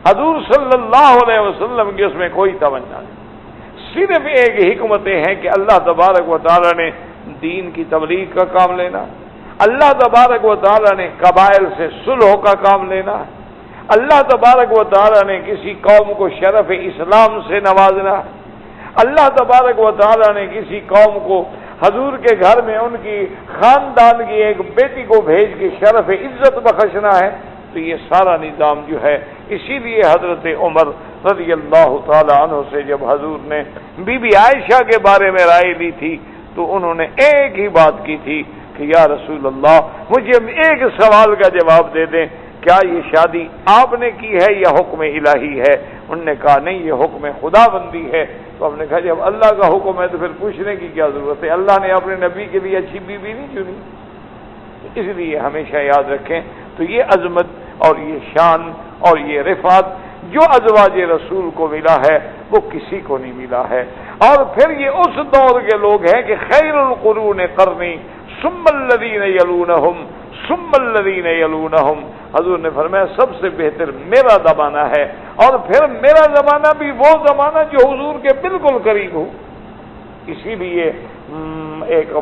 حضور صلی اللہ علیہ وسلم کی اس میں کوئی توجہ نہیں، صرف ایک حکمتیں ہیں کہ اللہ تبارک و تعالی نے دین کی تبلیغ کا کام لینا، اللہ تبارک و تعالی نے قبائل سے صلح کا کام لینا، اللہ تبارک و تعالی نے کسی قوم کو شرف اسلام سے نوازنا، اللہ تبارک و تعالی نے کسی قوم کو حضور کے گھر میں ان کی خاندان کی ایک بیٹی کو بھیج کے شرف عزت بخشنا ہے۔ تو یہ سارا نظام جو ہے، اسی لیے حضرت عمر رضی اللہ تعالی عنہ سے جب حضور نے بی بی عائشہ کے بارے میں رائے لی تھی تو انہوں نے ایک ہی بات کی تھی کہ یا رسول اللہ مجھے ایک سوال کا جواب دے دیں، کیا یہ شادی آپ نے کی ہے یا حکم الہی ہے؟ انہوں نے کہا نہیں، یہ حکم خدا بندی ہے۔ تو ہم نے کہا جب اللہ کا حکم ہے تو پھر پوچھنے کی کیا ضرورت ہے؟ اللہ نے اپنے نبی کے لیے اچھی بیوی نہیں چنی؟ اس لیے ہمیشہ یاد رکھیں، تو یہ عظمت اور یہ شان اور یہ رفعت جو ازواج رسول کو ملا ہے وہ کسی کو نہیں ملا ہے۔ اور پھر یہ اس دور کے لوگ ہیں کہ خیر القرون قرنی ثم الذین یلونہم ثم الذین یلونہم، حضور نے فرمایا سب سے بہتر میرا زمانہ ہے، اور پھر میرا زمانہ بھی وہ زمانہ جو حضور کے بالکل قریب ہو۔ اسی لیے ایک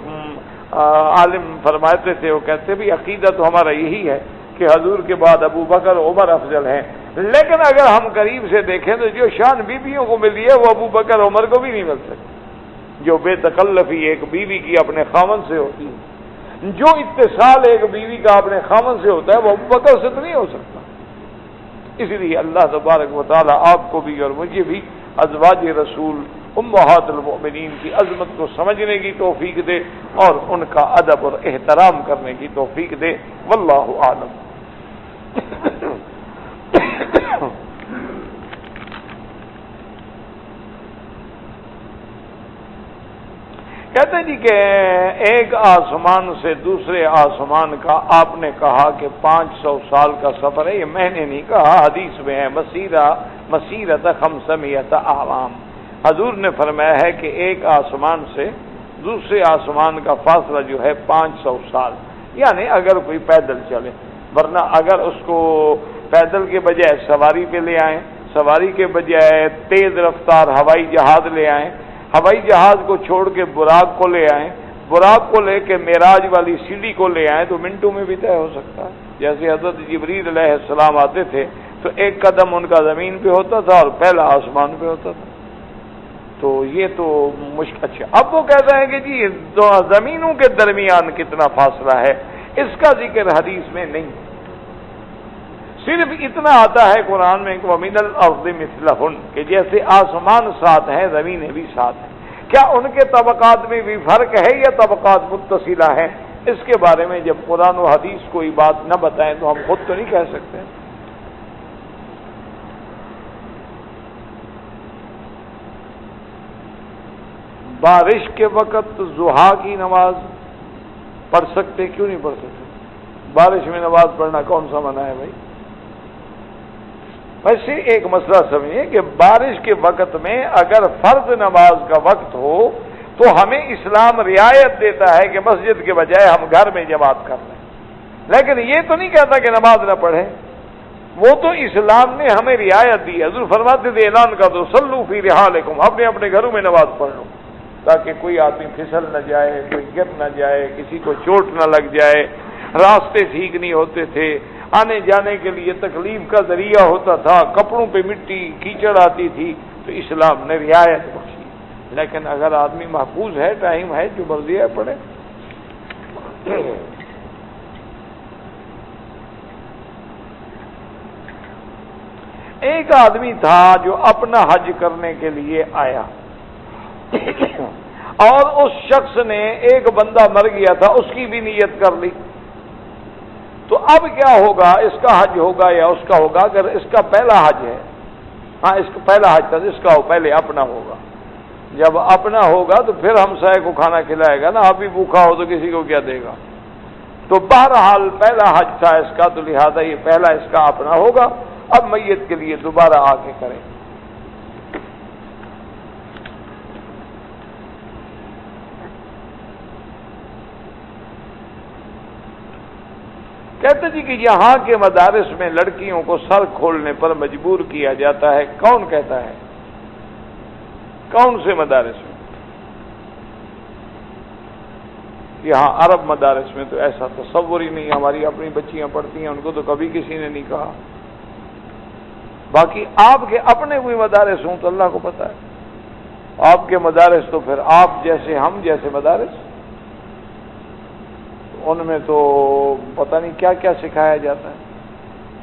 عالم فرماتے تھے، وہ کہتے بھی عقیدہ تو ہمارا یہی ہے کہ حضور کے بعد ابو بکر عمر افضل ہیں، لیکن اگر ہم قریب سے دیکھیں تو جو شان بیویوں کو ملی ہے وہ ابو بکر عمر کو بھی نہیں مل سکتی۔ جو بے تکلفی ایک بیوی کی اپنے خاوند سے ہوتی ہے، جو اتصال ایک بیوی کا اپنے خاوند سے ہوتا ہے، وہ ابو بکر سے تو نہیں ہو سکتا۔ اس لیے اللہ تبارک و تعالی آپ کو بھی اور مجھے بھی ازواج رسول امہات المؤمنین کی عظمت کو سمجھنے کی توفیق دے اور ان کا ادب اور احترام کرنے کی توفیق دے۔ واللہ اعلم۔ کہتے ہیں جی کہ ایک آسمان سے دوسرے آسمان کا آپ نے کہا کہ 500 سال کا سفر ہے، یہ میں نے نہیں کہا، حدیث میں ہے، مسیرت 500 اعوام۔ حضور نے فرمایا ہے کہ ایک آسمان سے دوسرے آسمان کا فاصلہ جو ہے 500 سال، یعنی اگر کوئی پیدل چلے، ورنہ اگر اس کو پیدل کے بجائے سواری پہ لے آئیں، سواری کے بجائے تیز رفتار ہوائی جہاز لے آئیں، ہوائی جہاز کو چھوڑ کے براق کو لے آئیں، براق کو لے کے معراج والی سیڑھی کو لے آئیں تو منٹوں میں بھی طے ہو سکتا ہے۔ جیسے حضرت جبریل علیہ السلام آتے تھے تو ایک قدم ان کا زمین پہ ہوتا تھا اور پہلا آسمان پہ ہوتا تھا۔ تو یہ تو مشکل۔ اچھا، اب وہ کہتے ہیں کہ جی دو زمینوں کے درمیان کتنا فاصلہ ہے، اس کا ذکر حدیث میں نہیں، صرف اتنا آتا ہے قرآن میں کہ وَمِنَ الْأَرْضِ مِثْلَهُنَّ، کہ جیسے آسمان ساتھ ہیں زمینیں بھی ساتھ ہیں۔ کیا ان کے طبقات میں بھی فرق ہے یا طبقات متصلہ ہیں؟ اس کے بارے میں جب قرآن و حدیث کوئی بات نہ بتائیں تو ہم خود تو نہیں کہہ سکتے۔ بارش کے وقت ضحیٰ کی نماز پڑھ سکتے، کیوں نہیں پڑھ سکتے؟ بارش میں نماز پڑھنا کون سا منع ہے بھائی؟ ویسے ایک مسئلہ سمجھیں کہ بارش کے وقت میں اگر فرض نماز کا وقت ہو تو ہمیں اسلام رعایت دیتا ہے کہ مسجد کے بجائے ہم گھر میں جماعت کر لیں، لیکن یہ تو نہیں کہتا کہ نماز نہ پڑھیں، وہ تو اسلام نے ہمیں رعایت دی۔ حضور فرماتے تھے اعلان کر دو صلوا فی رحالکم، اپنے اپنے گھروں میں نماز پڑھ لو، تاکہ کوئی آدمی پھسل نہ جائے، کوئی گر نہ جائے، کسی کو چوٹ نہ لگ جائے۔ راستے ٹھیک نہیں ہوتے تھے، آنے جانے کے لیے تکلیف کا ذریعہ ہوتا تھا، کپڑوں پہ مٹی کیچڑ آتی تھی، تو اسلام نے رعایت بخشی۔ لیکن اگر آدمی محفوظ ہے، ٹائم ہے، جو مرضی ہے پڑھے۔ ایک آدمی تھا جو اپنا حج کرنے کے لیے آیا اور اس شخص نے ایک بندہ مر گیا تھا اس کی بھی نیت کر لی، تو اب کیا ہوگا؟ اس کا حج ہوگا یا اس کا ہوگا؟ اگر اس کا پہلا حج ہے، ہاں اس کا پہلا حج تھا، اس کا پہلے اپنا ہوگا، جب اپنا ہوگا تو پھر ہمسائے کو کھانا کھلائے گا نا، آپ بھی بھوکا ہو تو کسی کو کیا دے گا؟ تو بہرحال پہلا حج تھا اس کا، تو لہذا یہ پہلا اس کا اپنا ہوگا، اب میت کے لیے دوبارہ آ کے کریں۔ کہتے جی کہ یہاں کے مدارس میں لڑکیوں کو سر کھولنے پر مجبور کیا جاتا ہے، کون کہتا ہے؟ کون سے مدارس میں؟ یہاں عرب مدارس میں تو ایسا تصور ہی نہیں، ہماری اپنی بچیاں پڑھتی ہیں، ان کو تو کبھی کسی نے نہیں کہا۔ باقی آپ کے اپنے کوئی مدارس ہوں تو اللہ کو پتہ ہے، آپ کے مدارس تو پھر آپ جیسے ہم جیسے مدارس، ان میں تو پتہ نہیں کیا کیا سکھایا جاتا ہے،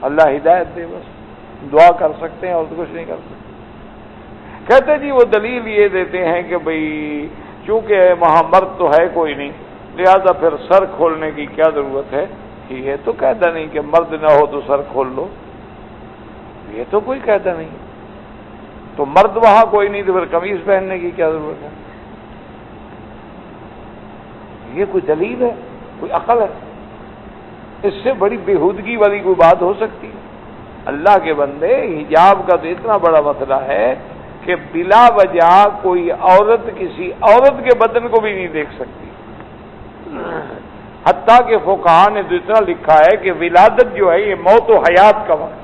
اللہ ہدایت دے، بس دعا کر سکتے ہیں اور تو کچھ نہیں کر سکتے۔ کہتے جی وہ دلیل یہ دیتے ہیں کہ بھئی چونکہ وہاں مرد تو ہے کوئی نہیں، لہذا پھر سر کھولنے کی کیا ضرورت ہے؟ یہ تو قاعدہ نہیں کہ مرد نہ ہو تو سر کھول لو، یہ تو کوئی قاعدہ نہیں، تو مرد وہاں کوئی نہیں تو پھر قمیض پہننے کی کیا ضرورت ہے؟ یہ کوئی دلیل ہے؟ کوئی عقل ہے؟ اس سے بڑی بےہودگی والی کوئی بات ہو سکتی ہے؟ اللہ کے بندے، حجاب کا تو اتنا بڑا مسئلہ ہے کہ بلا وجہ کوئی عورت کسی عورت کے بدن کو بھی نہیں دیکھ سکتی، حتیٰ کہ فقہاء نے تو اتنا لکھا ہے کہ ولادت جو ہے یہ موت و حیات کا وقت،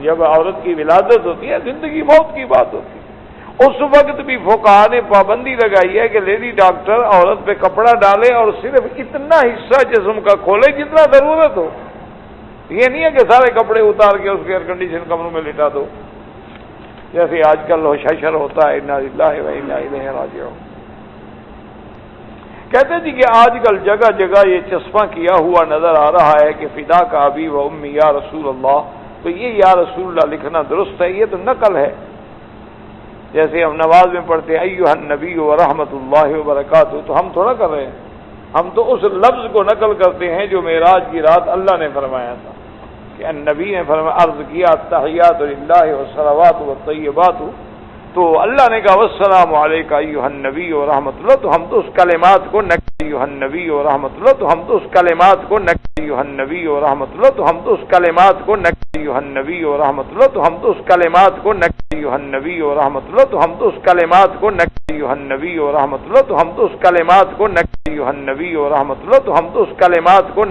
جب عورت کی ولادت ہوتی ہے زندگی موت کی بات ہوتی ہے، اس وقت بھی فقہاء نے پابندی لگائی ہے کہ لیڈی ڈاکٹر عورت پہ کپڑا ڈالے اور صرف اتنا حصہ جسم کا کھولے جتنا ضرورت ہو، یہ نہیں ہے کہ سارے کپڑے اتار کے اس کے ایئر کنڈیشن کمروں میں لٹا دو جیسے آج کل ششر ہوتا ہے، انا للہ و انا الیہ راجعون۔ کہتے جی کہ آج کل جگہ جگہ یہ چسپاں کیا ہوا نظر آ رہا ہے کہ فدا کا ابی و امی یا رسول اللہ، تو یہ یا رسول اللہ لکھنا درست ہے؟ یہ تو نقل ہے، جیسے ہم نماز میں پڑھتے ہیں ایھا النبی و رحمت اللہ وبرکاتہ، تو ہم تھوڑا کر رہے ہیں، ہم تو اس لفظ کو نقل کرتے ہیں جو معراج کی رات اللہ نے فرمایا تھا کہ النبی نے فرمایا، عرض کیا التحیات للہ والصلوات والطیبات، تو اللہ نے کہا والسلام علیک ایھا النبی و رحمت اللہ، تو ہم تو اس کلمات کو ایھا النبی و رحمت اللہ، تو ہم تو اس کلمات کو ایھا النبی و رحمت اللہ، تو ہم تو اس کلمات کو ایھا النبی و رحمت اللہ، تو ہم تو اس کلمات کو ایھا النبی و رحمت اللہ، تو ہم تو اس کلمات کو ایھا النبی و رحمت اللہ، تو ہم تو اس کلمات کو ایھا النبی و رحمت اللہ، تو ہم تو اس کلمات کو